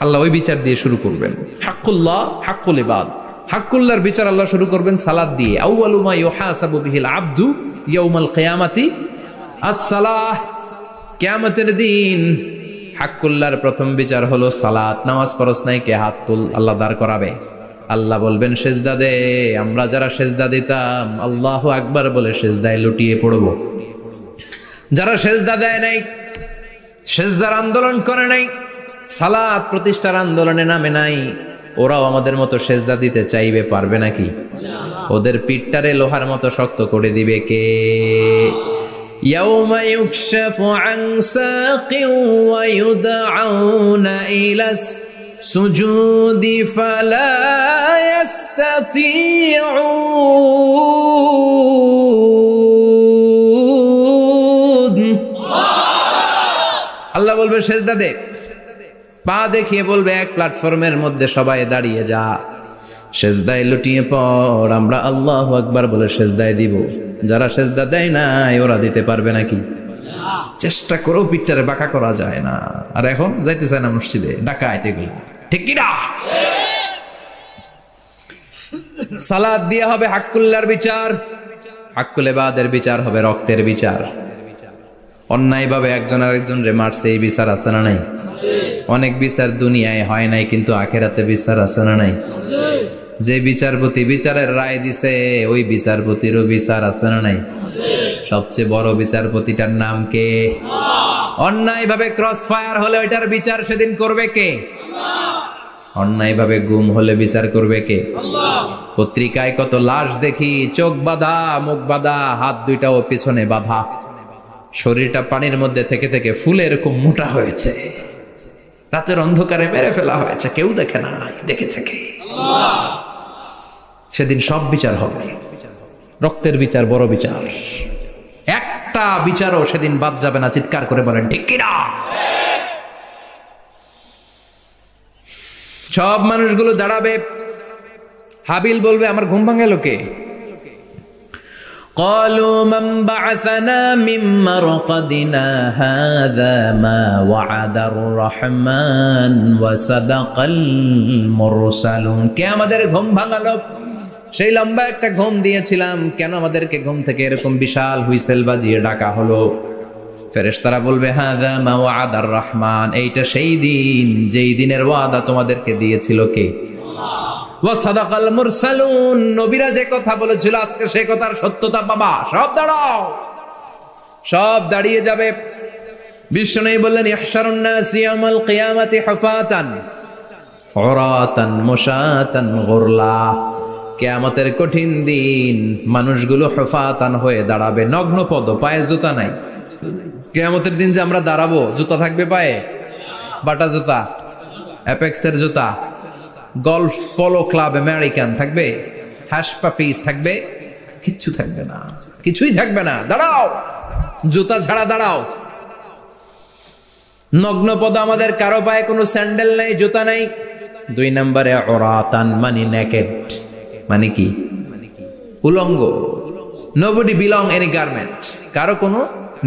আল্লাহ ওই বিচার দিয়ে শুরু করবেন। হাক্কুল্লাহ, হাক্কুল ইবাদ। হাক্কুল্লাহর বিচার আল্লাহ শুরু করবেন সালাত দিয়ে। আউয়ালু মা ইউহাসাবু বিহিল আবদু ইয়াউমাল কিয়ামাতি আস-সালাহ। কিয়ামতের দিন হাক্কুল্লাহর প্রথম বিচার হলো সালাত। নামাজ ফরজ নাই, কে হাত তুল, আল্লাহ দাঁড় করাবে। আল্লাহ বলবেন সেজদা দে। আমরা যারা সেজদা দিতাম আল্লাহু আকবার বলে সেজদায় লুটিয়ে পড়ব। যারা সেজদা দেয় নাই, সেজদার আন্দোলন করে নাই, সালাত প্রতিষ্ঠার আন্দোলনে নামে নাই, ওরাও আমাদের মতো সেজদা দিতে চাইবে, পারবে নাকি? ওদের পিঠটারে লোহার মতো শক্ত করে দিবে কে? ইয়াউমা ইউকশাফু আন সাকিন ওয়া ইউদআউনা ইলাস সুজুদি ফালা ইস্তাতিউন। আল্লাহ বলবে সেজদা দে, পা দেখিয়ে বলবে এক প্ল্যাটফর্মের মধ্যে সবাই দাঁড়িয়ে যা, সেজদায় লুটিয়ে পড়। আমরা আল্লাহু আকবার বলে সেজদায় দিব। যারা সেজদা দেয় নাই ওরা দিতে পারবে নাকি? চেষ্টা করেও পিঠটারে বাঁকা করা যায় না। আর এখন যাইতে চায় না মসজিদে, ডাকাইতে এগুলা, ঠিক কি না? সালাত দিয়ে হবে হাক্কুল্লার বিচার, হাক্কুল ইবাদের বিচার হবে রক্তের বিচার। অন্যায় ভাবে একজন আরেকজন রে মারছে, এই বিচার আছে না নাই? অনেক বিচার দুনিয়ায় হয় নাই, কিন্তু আখিরাতে বিচার আছে না নাই? যে বিচারপতি বিচারের রায় দিছে ওই বিচারপতিরও বিচার আছে না নাই? সবচেয়ে বড় বিচারপতিটার নাম কে? অন্যায় ভাবে ক্রস ফায়ার হলে ওইটার বিচার সেদিন করবে কে? অন্যায় ভাবে গুম হলে বিচার করবে কে? পত্রিকায় কত লাশ দেখি, চোখ বাঁধা, মুখ বাঁধা, হাত দুইটাও পিছনে বাঁধা, শরীরটা পানির মধ্যে থেকে থেকে ফুলে এরকম মোটা হয়েছে, রাতের অন্ধকারে মেরে ফেলা হয়েছে, কেউ দেখে না, দেখেছে কে? সেদিন সব বিচার হবে, রক্তের বিচার, বড় বিচার। একটা বিচারও সেদিন বাদ যাবে না, চিৎকার করে বলেন ঠিক কিনা? সব মানুষগুলো দাঁড়াবে। হাবিল বলবে আমার ঘুম ভাঙালো কে? قالوا من بعثنا من مرقدنا هذا ما وعد الرحمن وصدق المرسلون। কে আমাদের ঘুম ভাঙালো? সেই লম্বা একটা ঘুম দিয়েছিলাম, কেন আমাদেরকে ঘুম থেকে এরকম বিশাল হুইসেল বাজিয়ে ডাকা হলো? ফেরেশতারা বলবে হাযা মা ওয়াদার রহমান, এইটা সেই দিন যেই দিনের ওয়াদা তোমাদেরকে দিয়েছিল কে? ওয়া সাদাকাল মুরসালুন, নবীরা যে কথা বলেছিল আজকে সেই কথার সত্যতা পাবা। সব দাঁড়াও, সব দাঁড়িয়ে যাবে। বিশ্বনবী বললেন ইহশারুন নাস ইয়াউমাল কিয়ামাতি হুফাতান উরাতান মুশাতান গুরলা। কিয়ামতের কঠিন দিন মানুষগুলো হুফাতান হয়ে দাঁড়াবে, নগ্ন পদ, পায়ে জুতা নাই। কিয়ামতের দিন যে আমরা দাঁড়াবো, জুতা থাকবে পায়ে? বাটা জুতা, অ্যাপেক্সের জুতা, গলফ পোলো ক্লাব আমেরিকান থাকবে, হ্যাশ পাপিস থাকবে? কিচ্ছু থাকবে না, কিছুই থাকবে না। দাঁড়াও, জুতা ছাড়া দাঁড়াও। নগ্ন পদ, আমাদের কারো পায়ে কোনো স্যান্ডেল নাই, জুতা নাই। 2 নম্বরে উরাতান মানে নেকেড, মানে কি? উলঙ্গ। নোবডি বিলং এনি গার্মেন্ট, কারো কোনো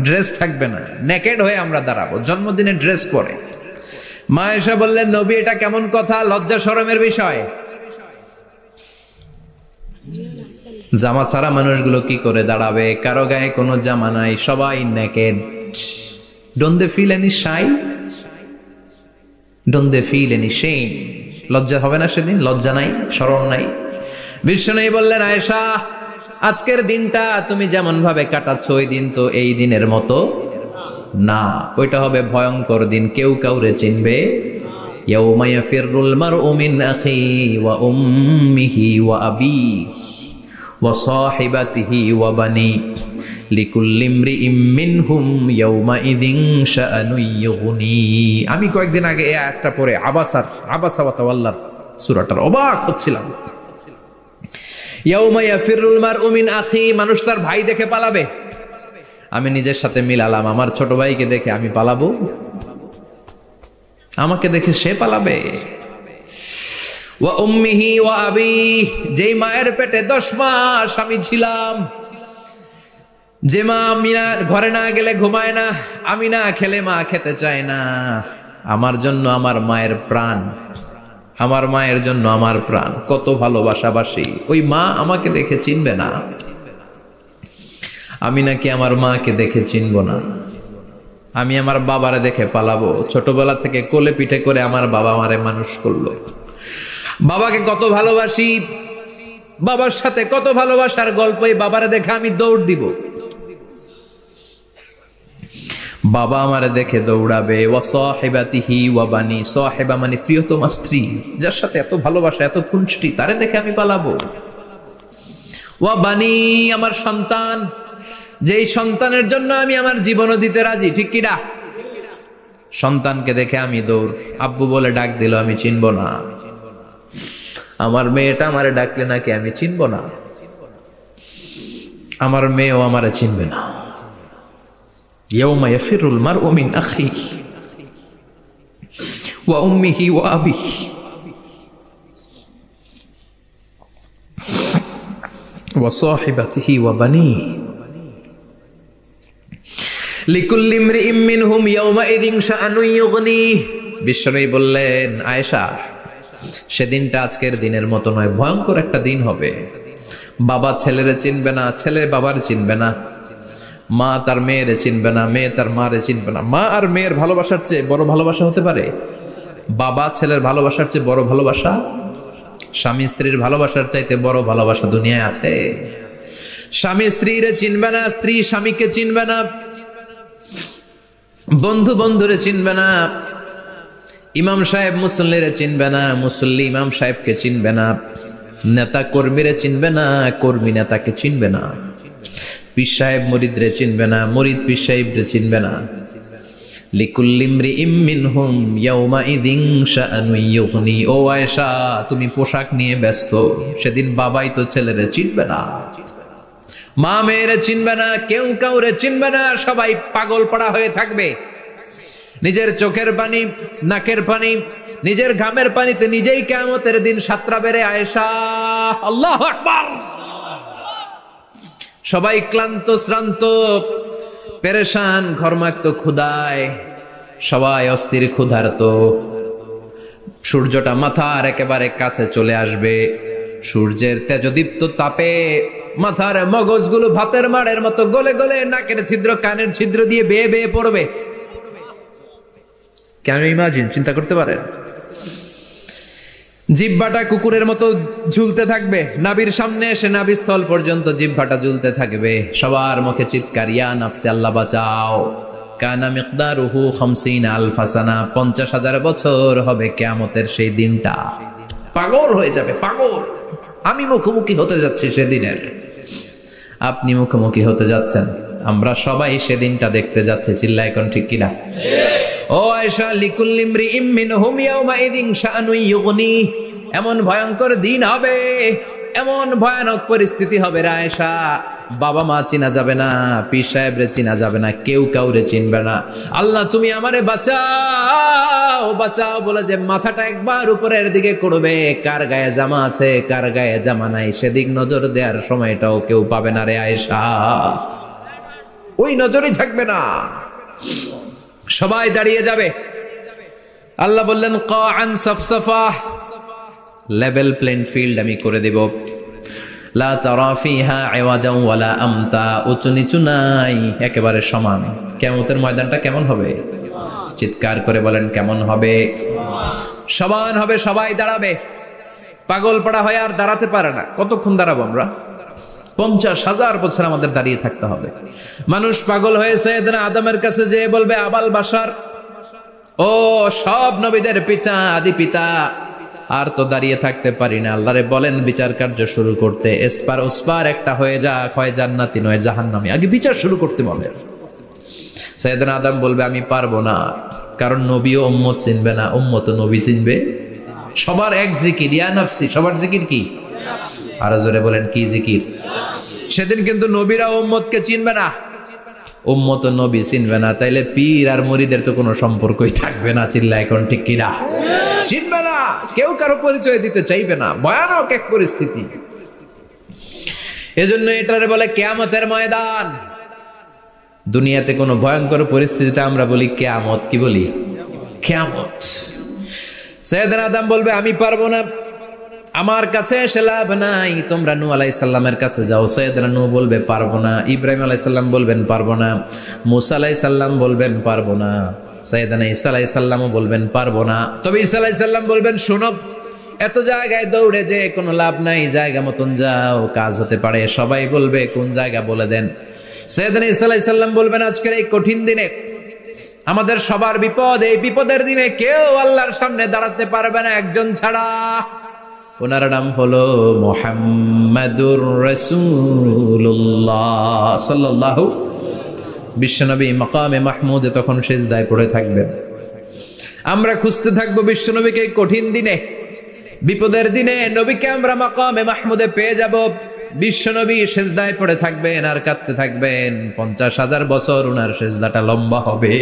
ড্রেস থাকবে না, নেকেড হয়ে আমরা দাঁড়াবো, জন্মদিনে ড্রেস পরে। মা আয়েশা বললেন নবী এটা কেমন কথা, লজ্জা শরমের বিষয়। জামা ছাড়া মানুষগুলো কি করে দাঁড়াবে? কারো গায়ে কোনো জামা নাই, সবাই naked. Don't they feel any shy? Don't they feel any shame? লজ্জা হবে না সেদিন? লজ্জা নাই, শরম নাই। বিশ্বনবী বললেন আয়েশা আজকের দিনটা তুমি যেমন ভাবে কাটাচ্ছ ওই দিন তো এই দিনের মতো না, ওইটা হবে ভয়ঙ্কর দিন, কেউ কাউরে চিনবে। ইয়াউমা ইয়াফিরুল মারউ মিন আখিহি ওয়া উম্মিহি ওয়া আবিহি ওয়া সাহিবাতিহি ওয়া বানি লিকুল্লি ইমরিইম মিনহুম ইয়াউমাইযিন শাআনুন ইউগনি। আমি কয়েকদিন আগে এই আয়াতটা পড়ে আবাসা ওয়া তাওয়াল্লার সূরাটার অবাক হচ্ছিলাম। ইয়াউমা ইয়াফিরুল মারউ মিন আখি, মানুষ তার ভাই দেখে পালাবে। আমি নিজের সাথে মিলালাম, আমার ছোট ভাইকে দেখে আমি পালাবো? আমাকে দেখে সে পালাবে? ওয়া উম্মিহি ওয়া আবিহি, যেই মায়ের পেটে 10 মাস আমি ছিলাম, যে মা আমি না ঘরে না গেলে ঘুমায় না, আমি না খেলে মা খেতে চায় না, আমার জন্য আমার মায়ের প্রাণ, আমার মায়ের জন্য আমার প্রাণ, কত ভালোবাসাবাসী। ওই মা আমাকে দেখে চিনবে না, আমি নাকি আমার মাকে দেখে চিনব না। আমি আমার বাবারে দেখে পালাবো। ছোটবেলা থেকে কোলে পিঠে করে আমার বাবা আমারে মানুষ করলো, বাবাকে কত ভালোবাসি, বাবার সাথে কত ভালোবাসার গল্প, এই বাবারে দেখে আমি দৌড় দিব। বাবা আমারে দেখে দৌড়াবে, ওয়া সাহিবাতিহি ওয়া বানি, সাহিবা মানে প্রিয়তমা স্ত্রী, যার সাথে এত ভালোবাসা এত খুনষ্টি, তারে দেখে আমি পালাবো। ওয়া বানি আমার সন্তান, যেই সন্তানের জন্য আমি আমার জীবনও দিতে রাজি, ঠিক কিনা? সন্তানকে দেখে আমি দৌড়, আব্বু বলে ডাক দিল আমি চিনব না, আমার মেয়েটা আমারে ডাকলে নাকি আমি চিনব না, আমার মেয়েও আমারে চিনবে না। ইয়াউমা ইয়াফিরুল মারউ মিন আখিহি ওয়া উম্মিহি ওয়া আবিহি ওয়া সাহিবাতিহি ওয়া বানিহি লিকুল্লি ইমরিইম মিনহুম ইয়াউমাইযিন শাআনুন ইউগনিহি। বিশ্বনবী বললেন, আয়েশা, সেদিনটা আজকের দিনের মতো নয়, ভয়ঙ্কর একটা দিন হবে। বাবা ছেলেরে চিনবে না, ছেলে বাবার চিনবে না, মা তার মেয়েরে চিনবে না, মেয়ে তার মারে চিনবে না। মা আর মেয়ের ভালোবাসার চেয়ে বড় ভালোবাসা হতে পারে? বাবা ছেলের ভালোবাসার চেয়ে বড় ভালোবাসা? স্বামী স্ত্রীর ভালোবাসার চাইতে বড় ভালোবাসা দুনিয়ায় আছে? স্বামী স্ত্রীরে চিনবে না, স্ত্রী স্বামীকে চিনবে না, বন্ধু বন্ধুরে চিনবে না, ইমাম সাহেব মুসল্লিরে চিনবে না, মুসল্লি ইমাম সাহেবকে চিনবে না, নেতা কর্মীরে চিনবে না, কর্মী নেতাকে চিনবে না, পীর সাহেব মুরিদরে চিনবে না, মুরিদ পীর সাহেবরে চিনবে না। লিকুল্লি ইমরিইম মিনহুম ইয়াউমাইযিন শাআনুন ইউগনি। ও আয়েশা, তুমি পোশাক নিয়ে ব্যস্ত, সেদিন বাবাই তো ছেলেরে চিনবে না, মা মেয়েরে চিনবে না, কেউ কাউরে চিনবে না, সবাই পাগল পাড়া হয়ে থাকবে। নিজের চোখের পানি, নাকের পানি, নিজের ঘামের পানিতে নিজেই কিয়ামতের দিন সাতরা বেড়ে আয়েশা। আল্লাহু আকবার। সবাই ক্লান্ত শ্রান্ত পেরেশান, ঘর্মাক্ত ক্ষুধায়, সবাই অস্থির ক্ষুধার্ত। সূর্যটা মাথার একেবারে কাছে চলে আসবে, সূর্যের তেজদীপ্ত তাপে মাথার মগজগুলো ভাতের মাড়ের মতো গলে গলে নাকের ছিদ্র কানের ছিদ্র দিয়ে বেয়ে বেয়ে পড়বে। কেন ইমাজিন, চিন্তা করতে পারেন? জিহ্বাটা কুকুরের মতো ঝুলতে থাকবে, নাভির সামনে এসে নাভিস্থল পর্যন্ত জিহ্বাটা ঝুলতে থাকবে। সবার মুখে চিৎকার, ইয়া নাফসি, আল্লাহ বাঁচাও। কানা মিকদারুহু 50,000 সানা, 50,000 বছর হবে কিয়ামতের সেই দিনটা। পাগল হয়ে যাবে, পাগল। আমি মুখোমুখি হতে যাচ্ছি সেদিনের, আপনি মুখোমুখি হতে যাচ্ছেন, আমরা সবাই সেদিনটা দেখতে যাচ্ছি। চিল্লায় কোন ঠিক কিনা? ও আয়েশা, লিকুল্লি ইমরিইম মিনহুম ইয়াউমাইযিন শাআনুন ইউগনি। এমন ভয়ঙ্কর দিন হবে, এমন ভয়ানক পরিস্থিতি হবে রে আয়েশা, বাবা মা চিনা যাবে না, পীর সাহেবরে চিনা যাবে না, কেউ কাউরে চিনবে না। আল্লাহ তুমি আমারে বাঁচাও, বাঁচাও বলে যে মাথাটা একবার উপরের দিকে করবে, কার গায়ে জামা আছে কার গায়ে জামা নাই সেদিক নজর দেওয়ার সময়টাও কেউ পাবে না রে আয়েশা, ওই নজরই থাকবে না, সবাই দাঁড়িয়ে যাবে। আল্লাহ বললেন, কাআন সাফসাফা, লেভেল প্লেন ফিল্ড আমি করে দেব। লা তারা ফিহা ইওয়াজান ওয়ালা আমতা, উঁচু নিচু নাই, একেবারে সমান। কিয়ামতের ময়দানটা কেমন হবে? চিৎকার করে বলেন কেমন হবে? সমান হবে, সবাই দাঁড়াবে। পাগল পাড়া হয়ে আর দাঁড়াতে পারে না। কতক্ষণ দাঁড়াবো আমরা? 50,000 বছর আমাদের দাঁড়িয়ে থাকতে হবে। মানুষ পাগল হয়েছে, সাইয়েদনা আদমের কাছে যেয়ে বলবে, আবাল বাশার, ও সব নবীদের পিতা, আদি পিতা, আর তো দাঁড়িয়ে থাকতে পারি না, আল্লাহরে বলেন বিচার কার্য শুরু করতে। এসপার ওসপার একটা হয়ে যা, হয় জান্নাতি নয় জাহান্নামী, আগে বিচার শুরু করতে বলেন। সাইয়েদনা আদম বলবে, আমি পারবো না, কারণ নবীও উম্মত চিনবে না, উম্মত নবী চিনবে। সবার এক জিকির, ইয়া নাফসি, সবার জিকির কি? আরো জোরে বলেন, কি জিকির? সেদিন কিন্তু নবীরা উম্মতকে চিনবে না, উম্মত নবী চিনবে না, তাইলে পীর আর মুরিদের তো কোনো সম্পর্কই থাকবে না। চিল্লা এখন ঠিক কিনা? চিনবে না, কেউ কারো পরিচয় দিতে চাইবে না। ভয়ানক এক পরিস্থিতি। এজন্য এটারে বলে কিয়ামতের ময়দান। দুনিয়াতে কোনো ভয়ঙ্কর পরিস্থিতিতে আমরা বলি কিয়ামত, কি বলি? কিয়ামত। সাইয়েদনা আদম বলবে, আমি পারবো না, আমার কাছে এসে লাভ নাই, তোমরা নূহ আলাইহিস সালামের কাছে যাও। সাইয়েদনা নূহ বলবে পারবো না, ইব্রাহিম আলাইহিস সালাম বলবেন পারবো না, মূসা আলাইহিস সালাম বলবেন পারবো না, সাইয়েদনা ঈসা আলাইহিস সালামও বলবেন পারবো না। তবে ঈসা আলাইহিস সালাম বলবেন, শোনো, এত জায়গায় দৌড়ে যে কোনো লাভ নাই, জায়গা মতন যাও, কাজ হতে পারে। সবাই বলবে কোন জায়গা বলে দেন। সাইয়েদনা ঈসা আলাইহিস সালাম বলবেন, আজকের এই কঠিন দিনে আমাদের সবার বিপদ, এই বিপদের দিনে কেউ আল্লাহর সামনে দাঁড়াতে পারবে না একজন ছাড়া। ওনার নাম হলো মুহাম্মাদুর রাসূলুল্লাহ সাল্লাল্লাহু। বিশ্বনবী মাকামে মাহমুদে তখন সিজদায় পড়ে থাকবেন। আমরা খুঁজতে থাকবো বিশ্বনবীকে কঠিন দিনে, বিপদের দিনে নবীকে আমরা মাকামে মাহমুদে পেয়ে যাব। বিশ্বনবী সিজদায় পড়ে থাকবেন আর কাঁদতে থাকবেন। 50,000 বছর ওনার সিজদাটা লম্বা হবে।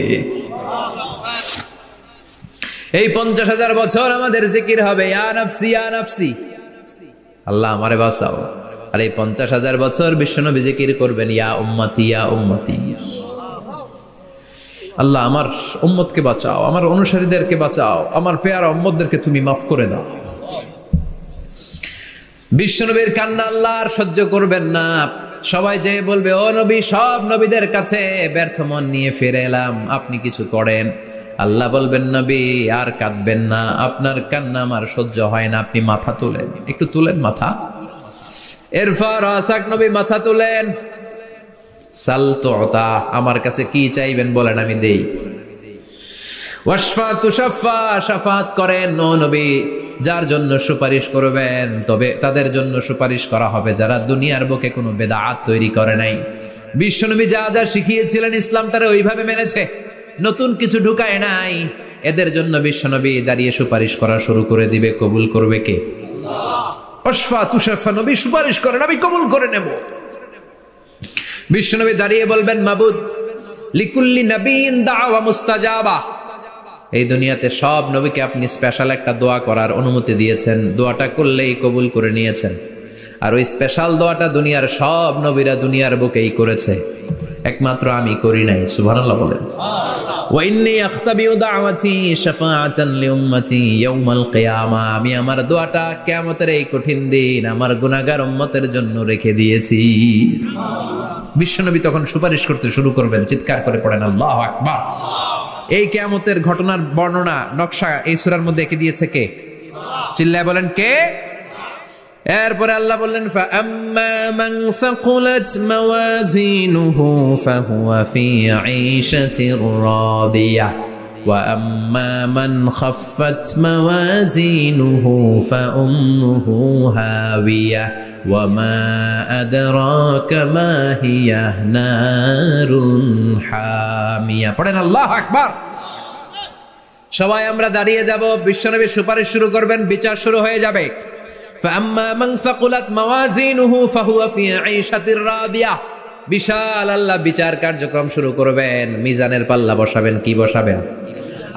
এই 50,000 বছর আমাদের জিকির হবে, ইয়া নাফসি ইয়া নাফসি, আল্লাহ আমারে বাঁচাও। আর এই 50,000 বছর বিশ্বনবী জিকির করবেন, ইয়া উম্মতি ইয়া উম্মতি, আল্লাহ আমার উম্মতকে বাঁচাও, আমার অনুসারীদেরকে বাঁচাও, আমার পেয়ারা উম্মতদেরকে তুমি মাফ করে দাও। বিশ্বনবীর কান্না আল্লাহ আর সহ্য করবেন না। সবাই যে বলবে, ও নবী, সব নবীদের কাছে ব্যর্থ মন নিয়ে ফিরে এলাম, আপনি কিছু করেন। আল্লাহ বলবেন, নবী আর কাঁদবেন না, আপনার কান্না আমার সহ্য হয় না, আপনি মাথা তুলেন, একটু তুলেন মাথা। এরপর আসাক নবী মাথা তুলেন। সাল তুতা, আমার কাছে কি চাইবেন বলেন, আমি দেই। ওয়াশফা তুশাফা, শাফাত করেন। ও নবী, যার জন্য সুপারিশ করবেন তবে তাদের জন্য সুপারিশ করা হবে যারা দুনিয়ার বুকে কোনো বেদাত তৈরি করে নাই। বিশ্বনবী যা যা শিখিয়েছিলেন ইসলাম তারা ওইভাবে মেনেছে, নতুন কিছু ঢুকায় নাই। এদের জন্য বিশ্বনবী দাঁড়িয়ে সুপারিশ করা শুরু করে দিবে। কবুল করবে কে? আল্লাহ। ওয়াশফা তুশাফা, নবী সুপারিশ করেন, আমি কবুল করে নেব। বিশ্বনবী দাঁড়িয়ে বলবেন, মাবুদ, লিকুল্লি নবীন দাওয়া মুস্তাজাবা। এই দুনিয়াতে সব নবীকে আপনি স্পেশাল একটা দোয়া করার অনুমতি দিয়েছেন, দোয়াটা করলেই কবুল করে নিয়েছেন। আর ওই স্পেশাল দোয়াটা দুনিয়ার সব নবীরা দুনিয়ার বুকেই করেছে, একমাত্র আমি করি নাই। সুবহানাল্লাহ বলেন। ওয়া ইন্নী আখতাবিউ দাওয়াতি শাফাআতান লিউম্মতি ইয়াউমাল কিয়ামা, আমি আমার দোয়াটা কিয়ামতের এই কঠিন দিন আমার গুনাহগার উম্মতের জন্য রেখে দিয়েছি। বিশ্বনবী তখন সুপারিশ করতে শুরু করবেন। চিৎকার করে পড়েন আল্লাহু আকবার। এই কিয়ামতের ঘটনার বর্ণনা নকশা এই সূরার মধ্যে এঁকে দিয়েছে কে? চিল্লায় বলেন কে? এরপরে আল্লাহ বললেন, ফাআম্মা মান সাকুলাত মাওয়াজিনুহু ফাহুয়া ফি ঈশাতির রাদিয়াহ ওয়া আম্মা মান খাফফাত মাওয়াজিনুহু ফাউম্মুহু হাওিয়াহ ওয়া মা আদরাকা মা হিয়া নারুন হামিয়া। পড়েন আল্লাহু আকবার। সবাই আমরা দাঁড়িয়ে যাব, বিশ্বনবী সুপারিশ শুরু করবেন, বিচার শুরু হয়ে যাবে। فأما من ثقلت موازينه فهو في عيشة راضية। বিশাল আল্লাহ বিচার কার্যক্রম শুরু করবেন। মিজানের পাল্লা বসাবেন, কি বসাবেন?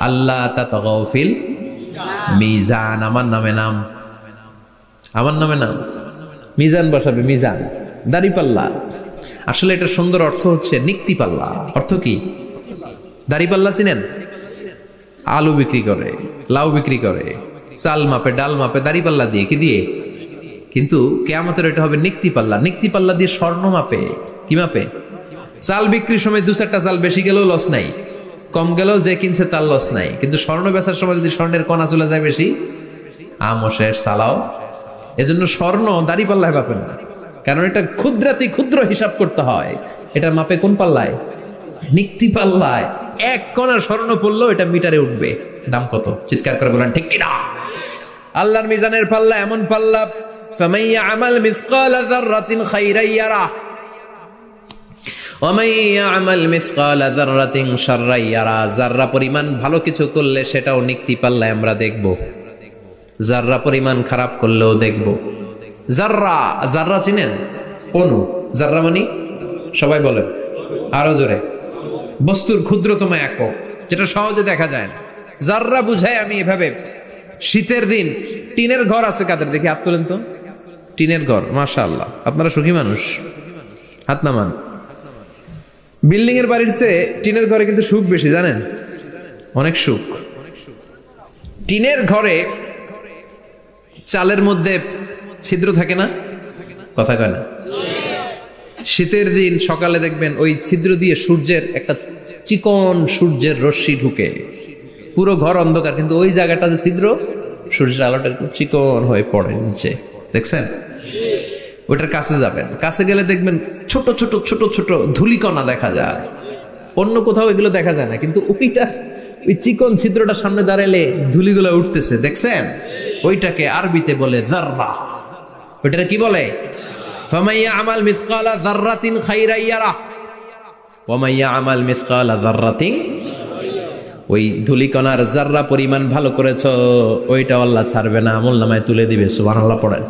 আল্লাহ তাতাগাউ ফিল মিজান। আমার নামে নাম, আমার নামে নাম, মিজান বসাবে, মিজান দাড়ি পাল্লা। আসলে এটা সুন্দর অর্থ হচ্ছে নিক্তি পাল্লা। অর্থ কি? দাড়ি পাল্লা চিনেন? আলু বিক্রি করে, লাউ বিক্রি করে, চাল মাপে, ডাল মাপে, দাড়ি পাল্লা দিয়ে, কি দিয়ে? কিন্তু কিয়ামতের এটা হবে নিক্তি পাল্লা। নিক্তি পাল্লা দিয়ে স্বর্ণ মাপে। কি মাপে? চাল বিক্রির সময় 2-4টা চাল বেশি গেলেও লস নাই, কম গেলেও যে কিনছে তার লস নাই। কিন্তু স্বর্ণ বেচার সময় যদি স্বর্ণের কণা চলে যায় বেশি, আমও শেষ, সালাও। এজন্য স্বর্ণ দাড়ি পাল্লায় মাপে না, কারণ এটা ক্ষুদ্রাতি ক্ষুদ্র হিসাব করতে হয়। এটা মাপে কোন পাল্লায়? নিক্তি পাল্লায়। 1 কণা স্বর্ণ পড়লেও এটা মিটারে উঠবে। দাম কত? চিৎকার করে বলেন ঠিক কিনা? আল্লাহর মিজানের পাল্লা এমন পাল্লা, ফামান ইয়ামাল মিসকালা যাররাতিন খাইরান ইয়ারাহ ওয়া মান ইয়ামাল মিসকালা যাররাতিন শাররান ইয়ারাহ। যাররা পরিমাণ ভালো কিছু করলে সেটাও নিক্তি পাল্লায় আমরা দেখব, যাররা পরিমাণ খারাপ করলেও দেখব। যাররা, যাররা চিনেন? অণু। যাররা মানে সবাই বলেন আরো জোরে। বস্তুর ক্ষুদ্রতম একক, যেটা সহজে দেখা যায় না। যাররা বুঝায় আমি এভাবে, শীতের দিন টিনের ঘর আছে কাদের? দেখি হাত তোলেন তো। টিনের ঘর, মাশাআল্লাহ, আপনারা সুখী মানুষ, হাত নামান। বিল্ডিং এর বাড়ির চেয়ে টিনের ঘরে কিন্তু সুখ বেশি, জানেন? অনেক সুখ। টিনের ঘরে চালের মধ্যে ছিদ্র থাকে না? কথা কয় না? শীতের দিন সকালে দেখবেন ওই ছিদ্র দিয়ে সূর্যের একটা চিকন সূর্যের রশ্মি ঢুকে, পুরো ঘর অন্ধকার, কিন্তু ওই জায়গাটা যে ছিদ্র, সূর্যের আলোটা একটু চিকন হয়ে পড়ে নিচে, দেখছেন? ওটার কাছে যাবেন, কাছে গেলে দেখবেন ছোট ছোট ছোট ছোট ধূলিকণা দেখা যায়। অন্য কোথাও এগুলো দেখা যায় না, কিন্তু ওইটা ওই চিকন ছিদ্রটা সামনে দাঁড়ালে ধুলিগুলো উঠতেছে, দেখছেন? ওইটাকে আরবিতে বলে যাররা। ওইটা কি বলে? ফামান ইয়ামাল মিসকালা যাররাতিন খাইরান ইয়ারা ওয়া মান ইয়ামাল মিসকালা যাররাতিন, ওই ধুলিকণার যাররা পরিমাণ ভালো করেছো ওইটা আল্লাহ ছাড়বে না, আমলনামায় তুলে দিবে। সুবহানাল্লাহ পড়েন।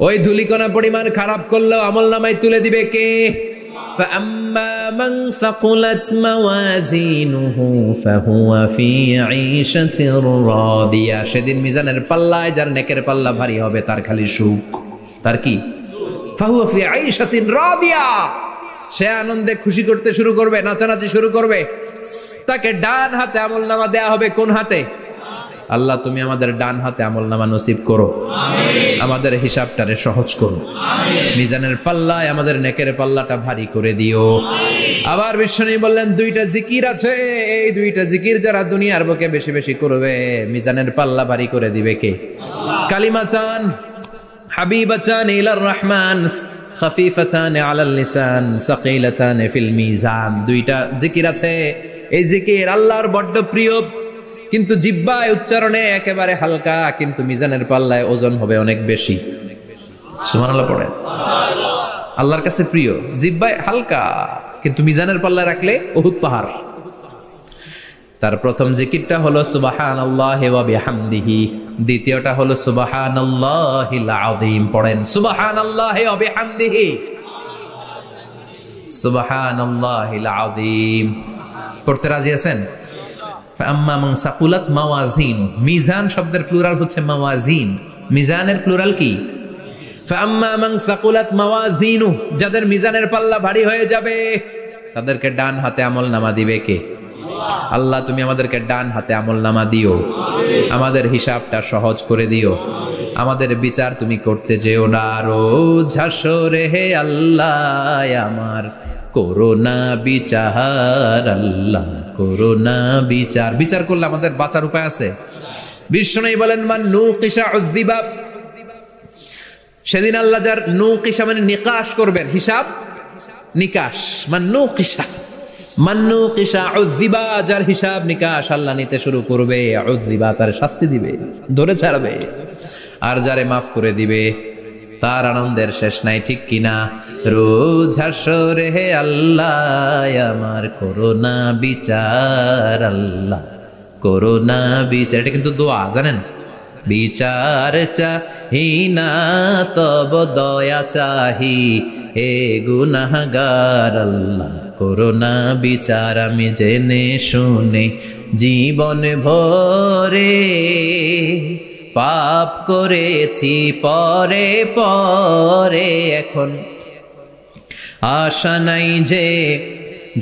ওই ধুলিকণা পরিমাণ খারাপ করলেও আমলনামায় তুলে দিবে কে? فأما من ثقلت موازينه فهو في عيشة راضية, সেদিন মিজানের পাল্লায় যার নেকের পাল্লা ভারী হবে তার খালি সুখ। তার কি? فهو في عيشة راضية, সে আনন্দে খুশি করতে শুরু করবে, নাচানাচি শুরু করবে। তাকে ডান হাতে আমলনামা দেয়া হবে। কোন হাতে? আল্লাহ তুমি আমাদের ডান হাতে আমলনামা নসিব করো, আমাদের হিসাবটারে সহজ করো, মিজানের পাল্লায় আমাদের নেকের পাল্লাটা ভারী করে দিও। আবার বিশ্বনবী বললেন দুইটা জিকির আছে, এই দুইটা জিকির যারা দুনিয়ার বুকে বেশি বেশি করবে মিজানের পাল্লা ভারী করে দিবে কে? কালিমাতান হাবিবাতান ইলার রহমান খাফিফাতান আলাল লিসান সাকিলাতান ফিল মিজান। দুইটা জিকির আছে, এই জিকির আল্লাহর বড্ড প্রিয়, কিন্তু জিহ্বায় উচ্চারণে একেবারে হালকা, কিন্তু মিজানের পাল্লায় ওজন হবে অনেক বেশি। সুবহানাল্লাহ পড়ে। আল্লাহর কাছে প্রিয়, জিহ্বায় হালকা, কিন্তু মিজানের পাল্লায় রাখলে উহুদ পাহাড়। তার প্রথম জিকিরটা হলো সুবহানাল্লাহি ওয়া বিহামদিহি, দ্বিতীয়টা হলো সুবহানাল্লাহিল আযীম। পড়েন সুবহানাল্লাহি ওয়া বিহামদিহি, সুবহানাল্লাহিল আযীম। পড়তে রাজি আছেন? ফাম্মা মান সাকুলাত মাওয়াজিন, মিজান শব্দের প্লুরাল হচ্ছে মাওয়াজিন, মিজানের প্লুরাল কি? ফাম্মা মান সাকুলাত মাওয়াজিনু, যাদের মিজানের পাল্লা ভারী হয়ে যাবে তাদেরকে ডান হাতে আমলনামা দিবে কে? আল্লাহ তুমি আমাদেরকে ডান হাতে আমলনামা দিও, আমাদের হিসাবটা সহজ করে দিও, আমাদের বিচার তুমি করতে যেও না রোজ হাসরে হে আল্লাহ আমার করোনা বিচার, আল্লাহ করোনা বিচার। বিচার করলে আমাদের বাঁচার উপায় আছে। বিশ্বনবী বলেন মান নুকিশা উযযিবা, সেদিন আল্লাহ যার নুকিশা মানে নিকাশ করবেন, হিসাব নিকাশ, মান নুকিশা উযযিবা, যার হিসাব নিকাশ আল্লাহ নিতে শুরু করবে, উযযিবা তার শাস্তি দিবে, ধরে ছাড়বে। আর যারে মাফ করে দিবে তার আনন্দের শেষ নাই, ঠিক কিনা? রোজ হাসরে হে আল্লাহ আমার করোনা বিচার, আল্লাহ করোনা বিচার। এটা কিন্তু দোয়া, জানেন? বিচার চাহি না তব দয়া চাহি হে গুনাহগার, আল্লাহ করোনা বিচার। আমি জেনে শুনে জীবন ভরে পাপ করেছি পরে পরে, এখন আশা নাই যে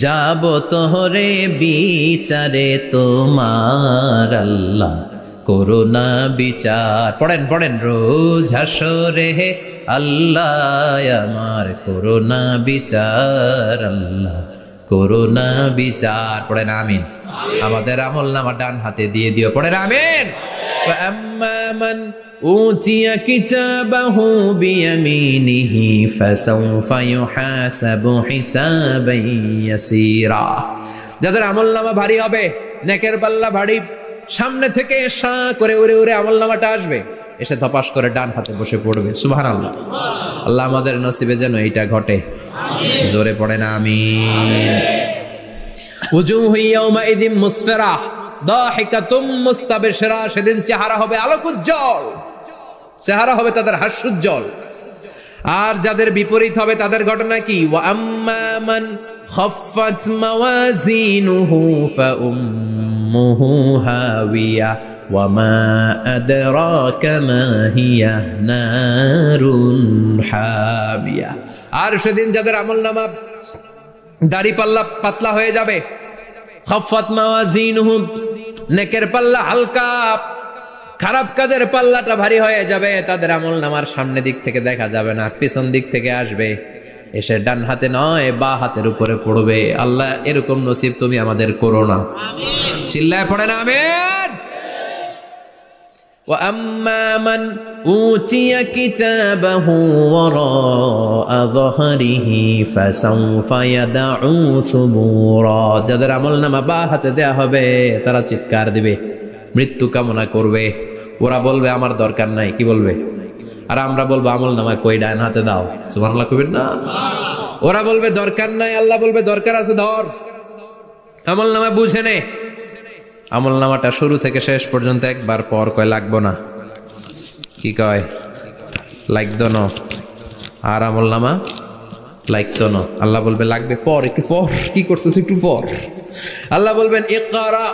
যাব তোহরে বিচারে তোমার, আল্লাহ করোনা বিচার। পড়েন পড়েন রোজ হাসরে হে আল্লাহ আমার করোনা বিচার, আল্লাহ করোনা বিচার। পড়েন আমিন। আমাদের আমলনামা ডান হাতে দিয়ে দিও। পড়েন আমিন। فأما من أوتي كتابه بيمينه فسوف يحاسب حسابا يسيرا, যাদের আমলনামা ভারী হবে, নেকের পাল্লা ভারী, সামনে থেকে সা করে উড়ে উড়ে আমলনামাটা আসবে, এসে ধপাস করে ডান হাতে বসে পড়বে। সুবহানাল্লাহ। আল্লাহ আমাদের নসিবে যেন এইটা ঘটে। জোরে পড়েন আমিন। উজুহু ইয়াউমাইযিন মুসফিরা দাহিকাতুম মুস্তাবশিরা, সেদিন চেহারা হবে আলোকোজ্জ্বল, চেহারা হবে তাদের হাস্যোজ্জ্বল। আর যাদের বিপরীত হবে তাদের ঘটনা কি? ওয়া আম্মা মান খাফফাত মাওয়াজিনুহু ফাউম্মুহু হাওিয়া ওয়া মা আদরাকা মা হিয়া নারুন হামিয়া। আর সেদিন যাদের আমলনামা দাড়ি পাল্লা পাতলা হয়ে যাবে, খাফফাত মাওয়াজিনুহু নেকের পাল্লা হালকা, খারাপ কাজের পাল্লাটা ভারী হয়ে যাবে, তাদের আমলনামার সামনে দিক থেকে দেখা যাবে না, পিছন দিক থেকে আসবে, এসে ডান হাতে নয় বা হাতের উপরে পড়বে। আল্লাহ এরকম নসিব তুমি আমাদের করো না। চিল্লায় পড়েন আমিন। وأما من أوتي كتابه وراء ظهره فسوف يدعو ثبورا যাদের আমলনামা বা হাতে দেয়া হবে তারা চিৎকার দিবে, মৃত্যু কামনা করবে। ওরা বলবে আমার দরকার নাই, কি বলবে? আর আমরা বলবো আমলনামা কই, ডান হাতে দাও। সুবহানাল্লাহ কইবেন না? ওরা বলবে দরকার নাই, আল্লাহ বলবে দরকার আছে, ধর আমলনামা বুঝে নে। আমলনামাটা শুরু থেকে শেষ পর্যন্ত একবার পর কয় লাগবো না, কি কয় লাগতো না। আর আমলনামা লাগতো না, আল্লাহ বলবে লাগবে পর, একটু পর, কি করছিস একটু পর। আল্লাহ বলবেন ইকরা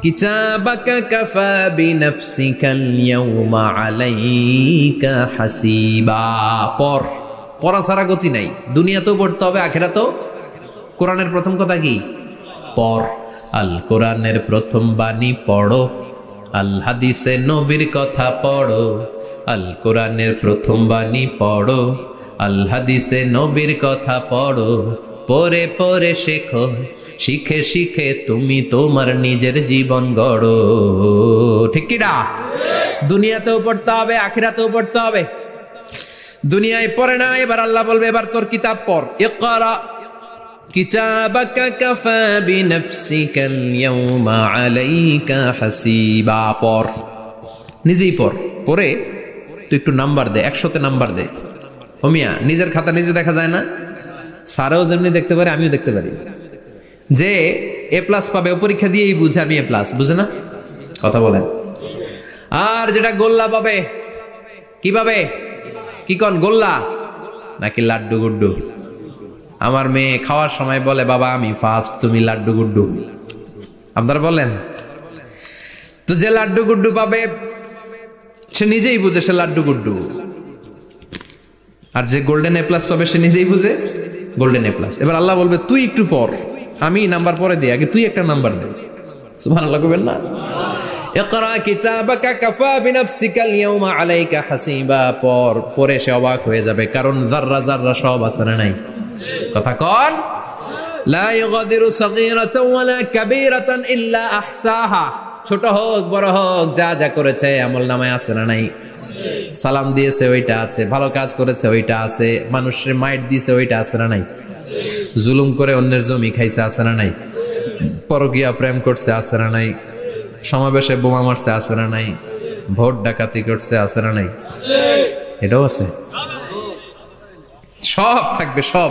কিতাবাকা কাফা বিনাফসিকাল ইয়াউমা আলাইকা হাসিবা। পর, পড়া ছাড়া গতি নাই। দুনিয়াতেও পড়তে হবে, আখিরাতেও। কোরআনের প্রথম কথা কি? পর। আল কোরআনের প্রথম বাণী পড়ো, আল হাদিসে নবীর কথা পড়ো। আল কোরআনের প্রথম বাণী পড়ো, আল হাদিসে নবীর কথা পড়ো। পড়ে পড়ে শেখো, শিখে শিখে তুমি তোমার নিজের জীবন গড়ো। ঠিক কি না? দুনিয়াতেও পড়তে হবে, আখিরাতেও পড়তে হবে। দুনিয়ায় পড়ে না, এবার আল্লাহ বলবে এবার তোর কিতাব পড়। ইকরা কিতাবাকা কাফা বিনাফসিকাল ইয়াউমা আলাইকা হাসিবা। পড়, নিজেই পড়। পড়ে তুই একটু নাম্বার দে, 100তে নাম্বার দে। হোমিয়া নিজের খাতা নিজে দেখা যায় না? স্যারও যেমনি দেখতে পারে, আমিও দেখতে পারি। যে এ প্লাস পাবে ও পরীক্ষা দিয়েই বুঝে আমি এ প্লাস, বুঝে না? কথা বলেন। আর যেটা গোল্লা পাবে, কি পাবে? কি কন, গোল্লা নাকি লাড্ডু গুড্ডু? আমার মেয়ে খাওয়ার সময় বলে বাবা আমি ফার্স্ট, তুমি লাড্ডু গুড্ডু। আপনারা বলেন তো, যে লাড্ডু গুড্ডু পাবে সে নিজেই বুঝে সে লাড্ডু গুড্ডু। আর যে গোল্ডেন এ প্লাস পাবে সে নিজেই বুঝে গোল্ডেন এ প্লাস। এবার আল্লাহ বলবে তুই একটু পর, আমি নাম্বার পরে দিই, আগে তুই একটা নাম্বার দে। সুবহানাল্লাহ কইবেন না? ইকরা কিতাবাকা কাফা বিনাফসিকাল ইয়াউমা আলাইকা হাসিবা। পর, পরে সে অবাক হয়ে যাবে, কারণ যাররা যাররা সব আছে না নাই? কথা কন। লা ইগাদিরু সাগীরাতান ওয়ালা কাবীরাতান ইল্লা আহসাহা। ছোট হোক বড় হোক যা যা করেছে আমলনামায় আছে না নাই? সালাম দিয়েছে ওইটা আছে, ভালো কাজ করেছে ওইটা আছে, মানুষের মাইট দিয়েছে ওইটা আছে না নাই? জুলুম করে অন্যের জমি খাইছে আছে না নাই? পরকীয়া প্রেম করছে আছে না নাই? সমাবেশে বোমা মারছে আছে না নাই? ভোট ডাকাতি করছে আছে না নাই? এটাও আছে। সব থাকবে, সব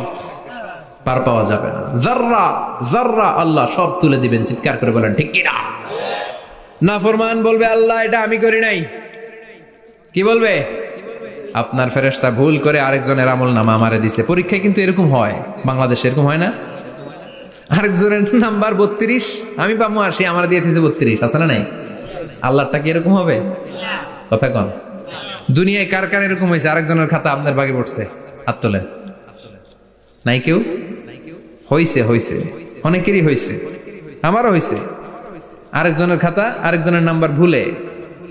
পার পাওয়া যাবে না। যাররা যাররা আল্লাহ সব তুলে দিবেন। চিৎকার করে বলেন ঠিক কি না? নাফরমান বলবে আল্লাহ এটা আমি করি নাই। কি বলবে? আপনার ফেরেশতা ভুল করে আরেকজনের আমলনামা আমারে দিছে। পরীক্ষায় কিন্তু এরকম হয়, বাংলাদেশে এরকম হয় না? আরেকজনের নাম্বার 32, আমি পাবো 80, আমার দিয়ে দিয়েছে 32, আছে না নাই? আল্লাহটা কি এরকম হবে? কথা কন। দুনিয়ায় কার কার এরকম হয়েছে আরেকজনের খাতা আপনার ভাগে পড়ছে? হাত তোলেন। নাই কেউ? হইছে, হইছে, অনেকেরই হইছে, আমারও হইছে। আরেকজনের খাতা আরেকজনের নাম্বার ভুলে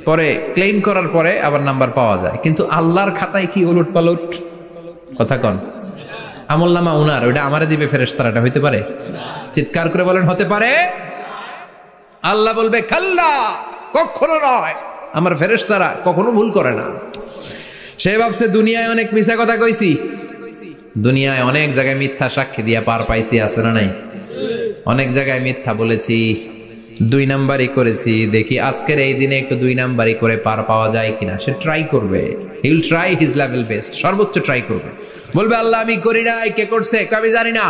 পরে ক্লেম করার পরে আবার নাম্বার পাওয়া যায়, কিন্তু আল্লাহর খাতায় কি উলট পালট? কথা কন। আমলনামা উনার, ওইটা আমারে দিবে ফেরেশতারা, এটা হইতে পারে? চিৎকার করে বলেন হতে পারে? আল্লাহ বলবে কাল্লা, কখনো নয়, আমার ফেরেশতারা কখনো ভুল করে না। সে ভাবছে দুনিয়ায় অনেক মিথ্যা কথা কইছি, দুনিয়ায় অনেক জায়গায় মিথ্যা সাক্ষী দিয়া পার পাইছি, আছে না নাই? অনেক জায়গায় মিথ্যা বলেছি, 2 নাম্বারই করেছি, দেখি আজকের এই দিনে একটু 2 নাম্বারই করে পার পাওয়া যায় কিনা। সে ট্রাই করবে, he will try his level best, সর্বোচ্চ ট্রাই করবে। বলবে আল্লাহ আমি করি নাই, কে করছে? আমি জানি না।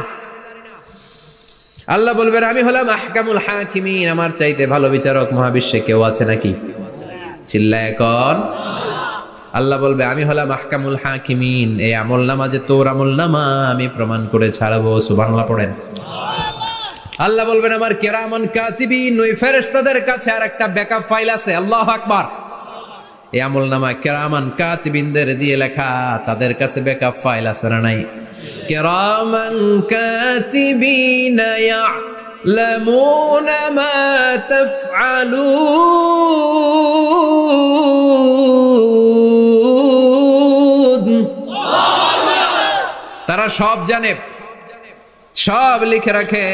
আল্লাহ বলবেন আমি হলাম আহকামুল হাকিমিন, আমার চাইতে ভালো বিচারক মহাবিশ্বে কেউ আছে নাকি? চিল্লায় কর। আল্লাহ বলবে আমি হলাম আহকামুল হাকিমিন, এই আমলনামা যে তোর আমলনামা আমি প্রমাণ করে ছাড়বো। সুবহানাল্লাহ পড়েন। আল্লাহ বলবেন আমার কিরামান কাতিবিন, ওই ফেরেশতাদের কাছে আর একটা ব্যাকআপ ফাইল আছে। আল্লাহু আকবার। এই আমলনামা কিরামান কাতিবিনদের দিয়ে লেখা, তাদের কাছে ব্যাকআপ ফাইল আছে না নাই? কিরামান কাতিবিন ইয়ালামুনা মা তাফআলুন। তারা সব জানে, সব লিখে রাখে।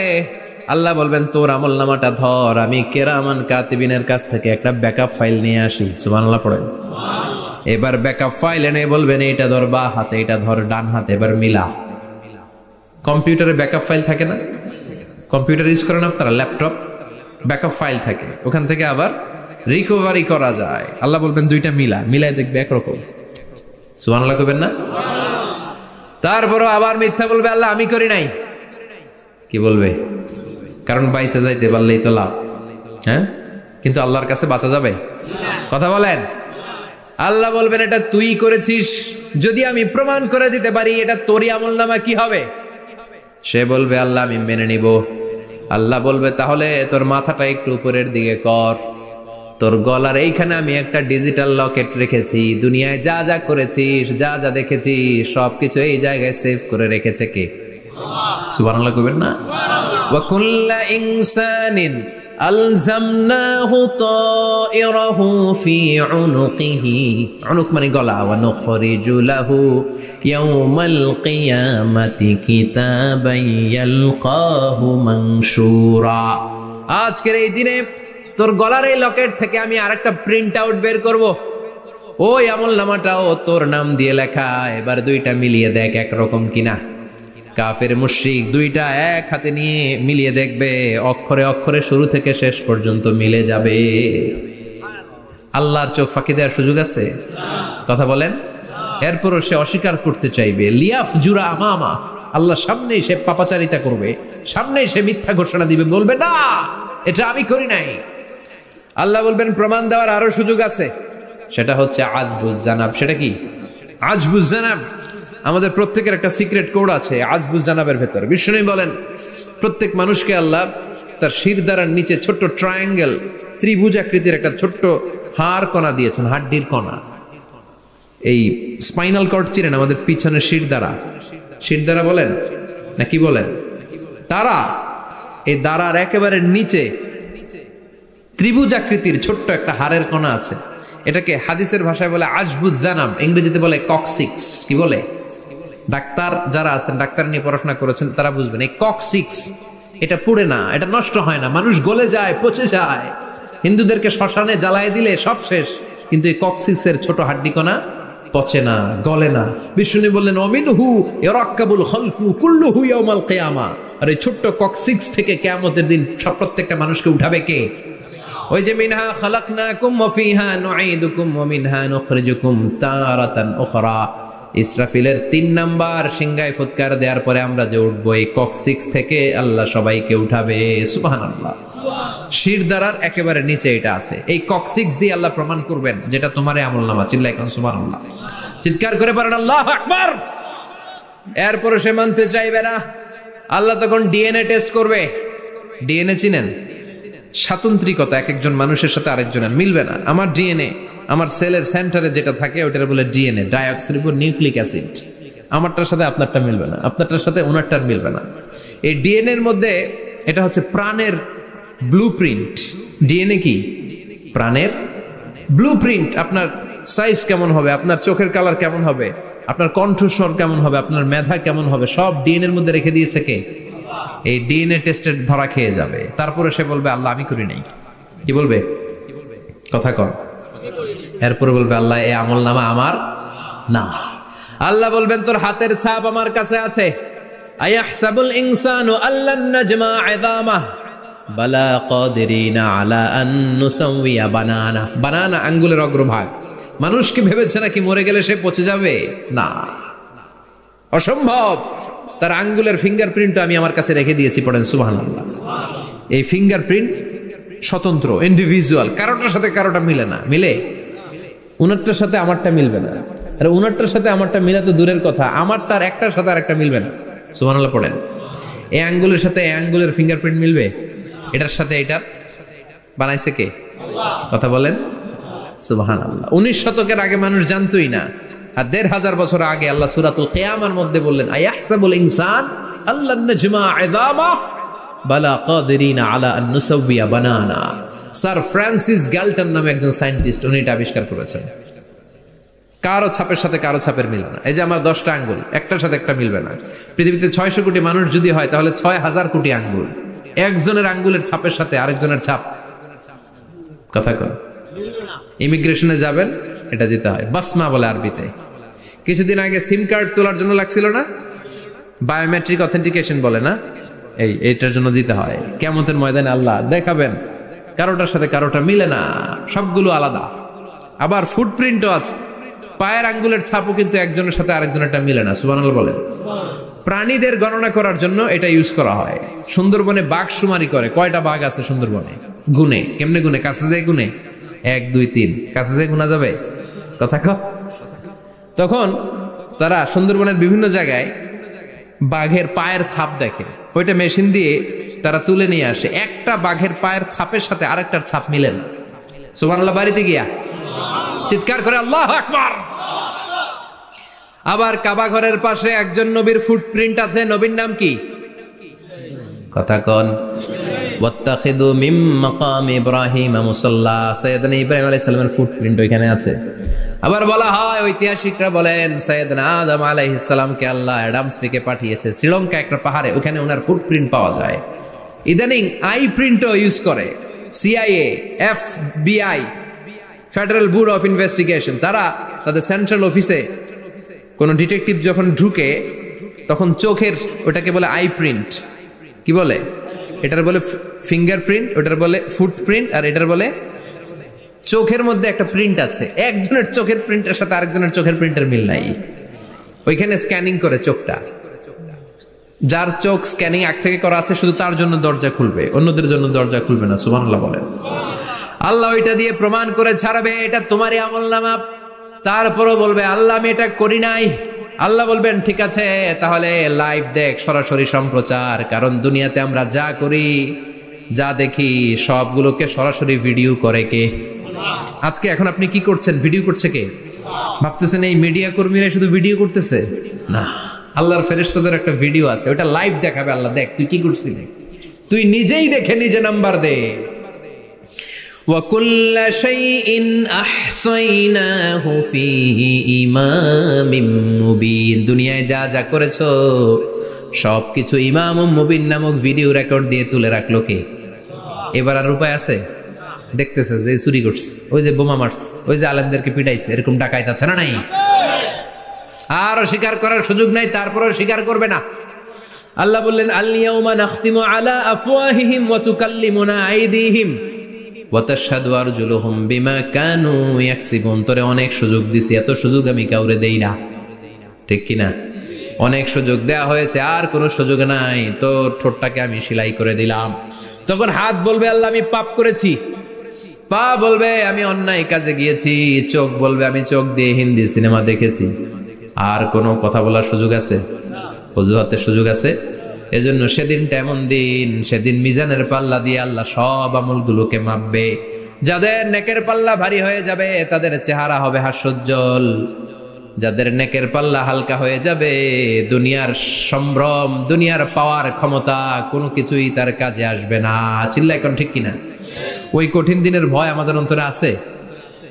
আল্লাহ বলবেন তোর আমল নামাটা ধর, আমি কেরামান কাতিবিনের কাছ থেকে একটা ব্যাকআপ ফাইল নিয়ে আসি। সুবহানাল্লাহ পড়েন। এবার ব্যাকআপ ফাইল এনে বলবেন এইটা ধর বা হাতে, এটা ধর ডান হাতে, এবার মিলা। কম্পিউটারে ব্যাকআপ ফাইল থাকে না? কম্পিউটার ইউজ করেন আপনারা? ল্যাপটপ ব্যাকআপ ফাইল থাকে, ওখান থেকে আবার রিকভারি করা যায়। আল্লাহ বলবেন দুইটা মিলায় দেখবে একরকম। সুবহানাল্লাহ কইবেন না? তারপরও আবার মিথ্যা বলবে, আল্লাহ আমি করি নাই। কি বলবে? কারণ বাইসে যাইতে পারলেই তো লাভ। হ্যাঁ, কিন্তু আল্লাহর কাছে বাঁচা যাবে? কথা বলেন। আল্লাহ বলবেন এটা তুই করেছিস, যদি আমি প্রমাণ করে দিতে পারি এটা তোরই আমলনামা, কি হবে? সে বলবে আল্লাহ আমি মেনে নিব। আল্লাহ বলবে তাহলে তোর মাথাটা একটু উপরের দিকে কর, তোর গলার এইখানে আমি একটা ডিজিটাল লকেট রেখেছি, দুনিয়ায় যা যা করেছিস, যা যা দেখেছিস সবকিছু এই জায়গায় সেভ করে রেখেছে কে? সুবহানাল্লাহ কইবেন না? ওয়া কুল্লা ইনসানিন আলজামনাহু তায়রাহু ফি উনুকিহি, উনুক মানে গলা, ওয়া নুখরিজু লাহু ইয়াউমাল কিয়ামাতি কিতাবান ইয়ালকাহু মানশুরা। আজকের এই দিনে তোর গলার এই লকেট থেকে আমি আরেকটা প্রিন্ট আউট বের করব, ওই আমলনামাটাও তোর নাম দিয়ে লেখা। এবার দুইটা মিলিয়ে দেখ একরকম কিনা। কাফের মুশরিক দুইটা এক হাতে নিয়ে মিলিয়ে দেখবে, অক্ষরে অক্ষরে শুরু থেকে শেষ পর্যন্ত মিলে যাবে। আল্লাহর চোখ ফাঁকি দেওয়ার সুযোগ আছে? কথা বলেন। এরপরও সে অস্বীকার করতে চাইবে। লিয়াফ জুরা আমামা, আল্লাহ সামনেই সে পাপাচারিতা করবে, সামনেই সে মিথ্যা ঘোষণা দিবে, বলবে না এটা আমি করি নাই। আল্লাহ বলবেন প্রমাণ দেওয়ার আরো সুযোগ আছে, সেটা হচ্ছে আজবুজ জানাব। সেটা কি? আজবুজ জানাব। আমাদের প্রত্যেকের একটা সিক্রেট কোড আছে আজবুজ জানাবের ভেতর। বিষ্ণু বলেন প্রত্যেক মানুষকে আল্লাহ তার শিরদাঁড়ার নিচে ছোট্ট ট্রায়াঙ্গেল, ত্রিভুজ আকৃতির একটা ছোট্ট হাড় কণা দিয়েছেন, হাড্ডির কণা। এই স্পাইনাল কর্ড চিনেন? আমাদের পিছনে শিরদাঁড়া বলেন না কি বলেন? তারা, এই দাঁড়ার একেবারে নিচে ত্রিভুজ আকৃতির ছোট্ট একটা হাড়ের কণা আছে। এটাকে হাদিসের ভাষায় বলে আজবুজ জানাব, ইংরেজিতে বলে ককসিক্স। কি বলে? ডাক্তার যারা আছেন, ডাক্তার নিয়ে পড়াশোনা করেছেন, তারা বুঝবেন এই ককসিক্স এটা পুড়ে না, এটা নষ্ট হয় না, মানুষ গলে যায়, পচে যায়। হিন্দুদেরকে শ্মশানে জ্বালায় দিলে সব শেষ, কিন্তু এই ককসিক্সের ছোট হাড্ডি কণা পচে না, গলে না। বিষ্ণু বললেন অমিনহু ইয়ারাক্কাবুল খালকু কুল্লুহু ইয়াউমাল কিয়ামা। আর এই ছোট্ট ককসিক্স থেকে কিয়ামতের দিন সব প্রত্যেকটা মানুষকে উঠাবে কে? ওই যে মিনহা খালাকনাকুম ওয়া ফিহা নুঈদুকুম ওয়া মিনহা নুখরিজুকুম তারাতান উখরা। ইসরাফিলের 3 নাম্বার সিংহায় ফুৎকার দেওয়ার পরে আমরা যে উঠবো, এই ককসিক্স থেকে আল্লাহ সবাইকে উঠাবে। সুবহানাল্লাহ। শিরদাঁড়ার একেবারে নিচে এটা আছে। এই ককসিক্স দিয়ে আল্লাহ প্রমাণ করবেন যেটা তোমার আমলনামা। চিল্লায় কোন সুবহানাল্লাহ, চিৎকার করে পারেন আল্লাহু আকবার। এরপরে সে মানতে চাইবে না। আল্লাহ তখন ডিএনএ টেস্ট করবে। ডিএনএ চিনেন? স্বাতন্ত্রিকতা, এক একজন মানুষের সাথে আরেকজনের মিলবে না। আমার ডিএনএ, আমার সেলের সেন্টারে যেটা থাকে ওটার বলে ডিএনএ, ডাইঅক্সিরিবো নিউক্লিক অ্যাসিড। আমারটার সাথে আপনারটা মিলবে না, আপনারটার সাথে ওনারটার মিলবে না। এই ডিএনএ এর মধ্যে এটা হচ্ছে প্রাণের ব্লুপ্রিন্ট। ডিএনএ কি? প্রাণের ব্লুপ্রিন্ট। আপনার সাইজ কেমন হবে, আপনার চোখের কালার কেমন হবে, আপনার কণ্ঠস্বর কেমন হবে, আপনার মেধা কেমন হবে, সব ডিএনএ এর মধ্যে রেখে দিয়েছে কে? এই ডিএনএ টেস্টের ধরা খেয়ে যাবে। তারপরে সে বলবে আল্লাহ আমি করি নাই। কি বলবে? কথা কন। এরপরে বলবে আল্লাহ এই আমলনামা আমার না। আল্লাহ বলবেন তোর হাতের ছাপ আমার কাছে আছে। আয়াহসাবুল ইনসানু আল্লান নাজমা ইযামাহ বালা কাদিরিনা আলা আন নুসাউইয়া বানানা। বানানা আঙ্গুলের অগ্রভাগ। মানুষ কি ভেবেছে নাকি মরে গেলে সে পচে যাবে? না, অসম্ভব। তার আঙ্গুলের ফিঙ্গারপ্রিন্ট আমি আমার কাছে রেখে দিয়েছি। পড়েন সুবহানাল্লাহ। এই ফিঙ্গারপ্রিন্ট স্বতন্ত্র, ইন্ডিভিজুয়াল, কারোটার সাথে কারোটা মিলে না। মিলে? উনারটার সাথে আমারটা মিলবে না। আর উনারটার সাথে আমারটা মিলা তো দূরের কথা, আমার তার একটার সাথে আরেকটা মিলবে না। সুবহানাল্লাহ পড়েন। এই আঙ্গুলের সাথে এই আঙ্গুলের ফিঙ্গারপ্রিন্ট মিলবে? এটার সাথে এটার বানাইছে কে? কথা বলেন সুবহানাল্লাহ। 19 শতকের আগে মানুষ জানতোই না। আর 1500 বছর আগে আল্লাহ সূরাতুল কিয়ামার মধ্যে বললেন আয়াহসাবুল ইনসান আল্লান নাজমা ইযামা বালা কাদিরিনা আলা আন নুসাউইয়া বানানা। স্যার ফ্রান্সিস গ্যালটন নামে একজন সায়েন্টিস্ট, উনি এটা আবিষ্কার করেছেন। কারো ছাপের সাথে কারো ছাপের মিলবে না। এই যে আমার 10টা আঙ্গুল, একটার সাথে একটা মিলবে না। পৃথিবীতে 600 কোটি মানুষ যদি হয় তাহলে 6000 কোটি আঙ্গুল। একজনের আঙ্গুলের ছাপের সাথে আরেকজনের ছাপ কথা কর। ইমিগ্রেশনে যাবেন, এটা দিতে হয়, বাসমা বলে আরবিতে। কিছুদিন আগে সিম কার্ড তোলার জন্য লাগছিল না, বায়োমেট্রিক অথেন্টিকেশন বলে না, এইটার জন্য দিতে হয়। কিয়ামতের ময়দানে আল্লাহ দেখাবেন কারোটার সাথে কারোটা মিলে না, সবগুলো আলাদা। আবার ফুটপ্রিন্টও আছে, পায়ের আঙ্গুলের ছাপও কিন্তু একজনের সাথে আরেকজনেরটা মিলে না। সুবহানাল্লাহ বলেন। প্রাণীদের গণনা করার জন্য এটা ইউজ করা হয়। সুন্দরবনে বাঘ শুমারি করে, কয়টা বাঘ আছে সুন্দরবনে গুনে, কেমনে গুনে? কাছে যায় গুনে, 1 2 3, কাছে যায় গুনা যাবে কথা কও। তখন তারা সুন্দরবনের বিভিন্ন জায়গায় বাঘের পায়ের ছাপ দেখে, ওইটা মেশিন দিয়ে তারা তুলে নিয়ে আসে। একটা বাঘের পায়ের ছাপের সাথে আরেকটার ছাপ মিলে না। সুবহানাল্লাহ বাড়িতে গিয়া চিৎকার করে আল্লাহু আকবার। আবার কাবা ঘরের পাশে একজন নবীর ফুটপ্রিন্ট আছে, নবীর নাম কি কথা কোন? ওয়াত্তাখিদু মিন মাকাম ইব্রাহিম মুসাল্লা, সাইয়েদনা ইব্রাহিম আলাইহিস সালামের ফুটপ্রিন্ট ওইখানে আছে। আবার বলা হয়, ঐতিহাসিকরা বলেন সাইয়েদনা আদম আলাইহিস সালামকে আল্লাহ অ্যাডামস পেকে পাঠিয়েছে শ্রীলঙ্কা একটা পাহাড়ে, ওখানে ওনার ফুটপ্রিন্ট পাওয়া যায়। ইদানিং আই প্রিন্টও ইউজ করে CIA, FBI, federal bureau of investigation. তারা তাদের সেন্ট্রাল অফিসে কোন ডিটেকটিভ যখন ঢুকে তখন চোখের, ওটাকে বলে আই প্রিন্ট, কি বলে? এটার বলে ফিঙ্গারপ্রিন্ট, ওটার বলে ফুটপ্রিন্ট, আর এটার বলে চোখের মধ্যে একটা প্রিন্ট আছে। একজনের চোখের প্রিন্টের সাথে আরেকজনের চোখের প্রিন্টের মিল নাই, ওইখানে স্ক্যানিং করে চোখটা। যার চোখ স্ক্যানিং আগ থেকে করা আছে শুধু তার জন্য দরজা খুলবে, অন্যদের জন্য দরজা খুলবে না। সুবহানাল্লাহ বলেন। আল্লাহ ওইটা দিয়ে প্রমাণ করে ছাড়বে এটা তোমারই আমলনামা। তারপরও বলবে আল্লাহ আমি এটা করি নাই। আল্লাহ বলবেন ঠিক আছে, তাহলে লাইভ দেখ, সরাসরি সম্প্রচার। কারণ দুনিয়াতে আমরা যা করি, যা দেখি, সবগুলোকে সরাসরি ভিডিও করে কে? আজকে এখন আপনি কি করছেন, ভিডিও করছে কে? ভাবতেছেন এই মিডিয়া কর্মীরা শুধু ভিডিও করতেছে? না, আল্লাহর ফেরেশতাদের একটা ভিডিও আছে, ওটা লাইভ দেখাবে। আল্লাহ দেখ তুই কি করছিলি, তুই নিজেই দেখে নিজে নাম্বার দে। وَكُلَّ شَيْءٍ أَحْصَيْنَاهُ فِي إِمَامٍ مُبِينٍ। দুনিয়ায় যা যা করেছো সবকিছু ইমাম মুবিন নামক ভিডিও রেকর্ড দিয়ে তুলে রাখলো কে? এবার আর উপায় আছে? দেখতেছে যে চুরি করছে, ওই যে বোমা মারছে, ওই যে আলেমদেরকে পিটাইছে, এরকম ডাকাইত আছে না নাই? আর স্বীকার করার সুযোগ নাই, তারপরেও স্বীকার করবে না। আল্লাহ বললেন আল ইয়াউমা নাখতিমু আলা আফওয়াহিহিম ওয়া তুকাল্লিমুনা আইদিহিম ওয়া তাশহাদু আরজুলুহুম বিমা কানু ইয়াকসিবুন। তোরে অনেক সুযোগ দিছি, এত সুযোগ আমি কাউরে দেই না, ঠিক কি না? অনেক সুযোগ দেয়া হয়েছে, আর কোনো সুযোগ নাই, তোর ঠোঁটটাকে আমি সেলাই করে দিলাম। তখন হাত বলবে আল্লাহ আমি পাপ করেছি, পা বলবে আমি অন্যায় কাজে গিয়েছি, চোখ বলবে আমি চোখ দিয়ে হিন্দি সিনেমা দেখেছি। আর কোনো কথা বলার সুযোগ আছে? অজুহাতের সুযোগ আছে? এজন্য সেদিনটা এমন দিন, সেদিন মিজানের পাল্লা দিয়ে আল্লাহ সব আমলগুলোকে মাপবে। যাদের নেকের পাল্লা ভারী হয়ে যাবে তাদের চেহারা হবে হাস্যোজ্জ্বল, যাদের নেকের পাল্লা হালকা হয়ে যাবে দুনিয়ার সম্ভ্রম, দুনিয়ার পাওয়ার ক্ষমতা কোনো কিছুই তার কাজে আসবে না। চিল্লা এখন ঠিক কিনা? ওই কঠিন দিনের ভয় আমাদের অন্তরে আছে?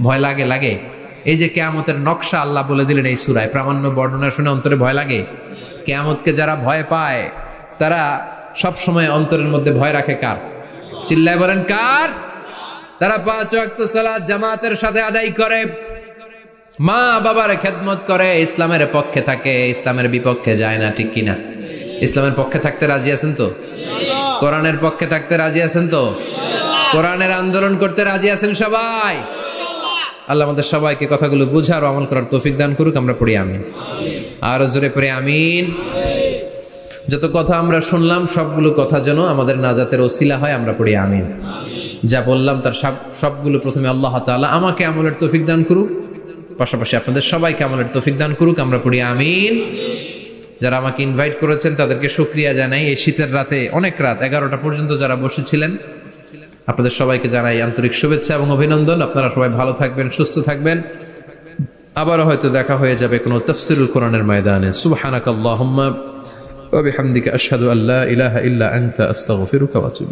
ভয় লাগে? লাগে। এই যে কিয়ামতের নকশা আল্লাহ বলে দিলেন এই সূরায়, প্রামাণ্য বর্ণনা শুনে অন্তরে ভয় লাগে? কিয়ামতকে যারা ভয় পায় তারা সব সময় অন্তরের মধ্যে ভয় রাখে কার? চিল্লায় বলেন কার? তারা 5 ওয়াক্ত সালাত জামাতের সাথে আদায় করে, মা বাবার খেদমত করে, ইসলামের পক্ষে থাকে, ইসলামের বিপক্ষে যায় না, ঠিক কিনা? ইসলামের পক্ষে থাকতে রাজি আছেন তো? কোরআনের পক্ষে থাকতে রাজি আছেন তো? কোরআনের আন্দোলন করতে রাজি আছেন সবাই? আল্লাহ আমাদের সবাইকে কথাগুলো বুঝার ও আমল করার তৌফিক দান করুক। আমরা পড়ি আমিন। আর জোরে পড়ি আমিন। যত কথা আমরা শুনলাম সবগুলো কথা যেন আমাদের নাজাতের ওসিলা হয়, আমরা পড়ি আমিন। যা বললাম তার সবগুলো প্রথমে আল্লাহ তাআলা আমাকে আমলের তৌফিক দান করুক, পাশাপাশি আপনাদের সবাইকে আমলের তৌফিক দান করুক, আমরা পড়ি আমিন। যারা আমাকে ইনভাইট করেছেন তাদেরকে শুকরিয়া জানাই। এই শীতের রাতে, অনেক রাত 11টা পর্যন্ত যারা বসেছিলেন, আপনাদের সবাইকে জানাই আন্তরিক শুভেচ্ছা এবং অভিনন্দন। আপনারা সবাই ভালো থাকবেন, সুস্থ থাকবেন। আবারও হয়তো দেখা হয়ে যাবে কোনো তাফসীরুল কোরআনের ময়দানে। সুবহানাকাল্লাহুম্মা ওয়া বিহামদিকা আশহাদু আল্লা ইলাহা ইল্লা আনতা আস্তাগফিরুকা ওয়া আতুবু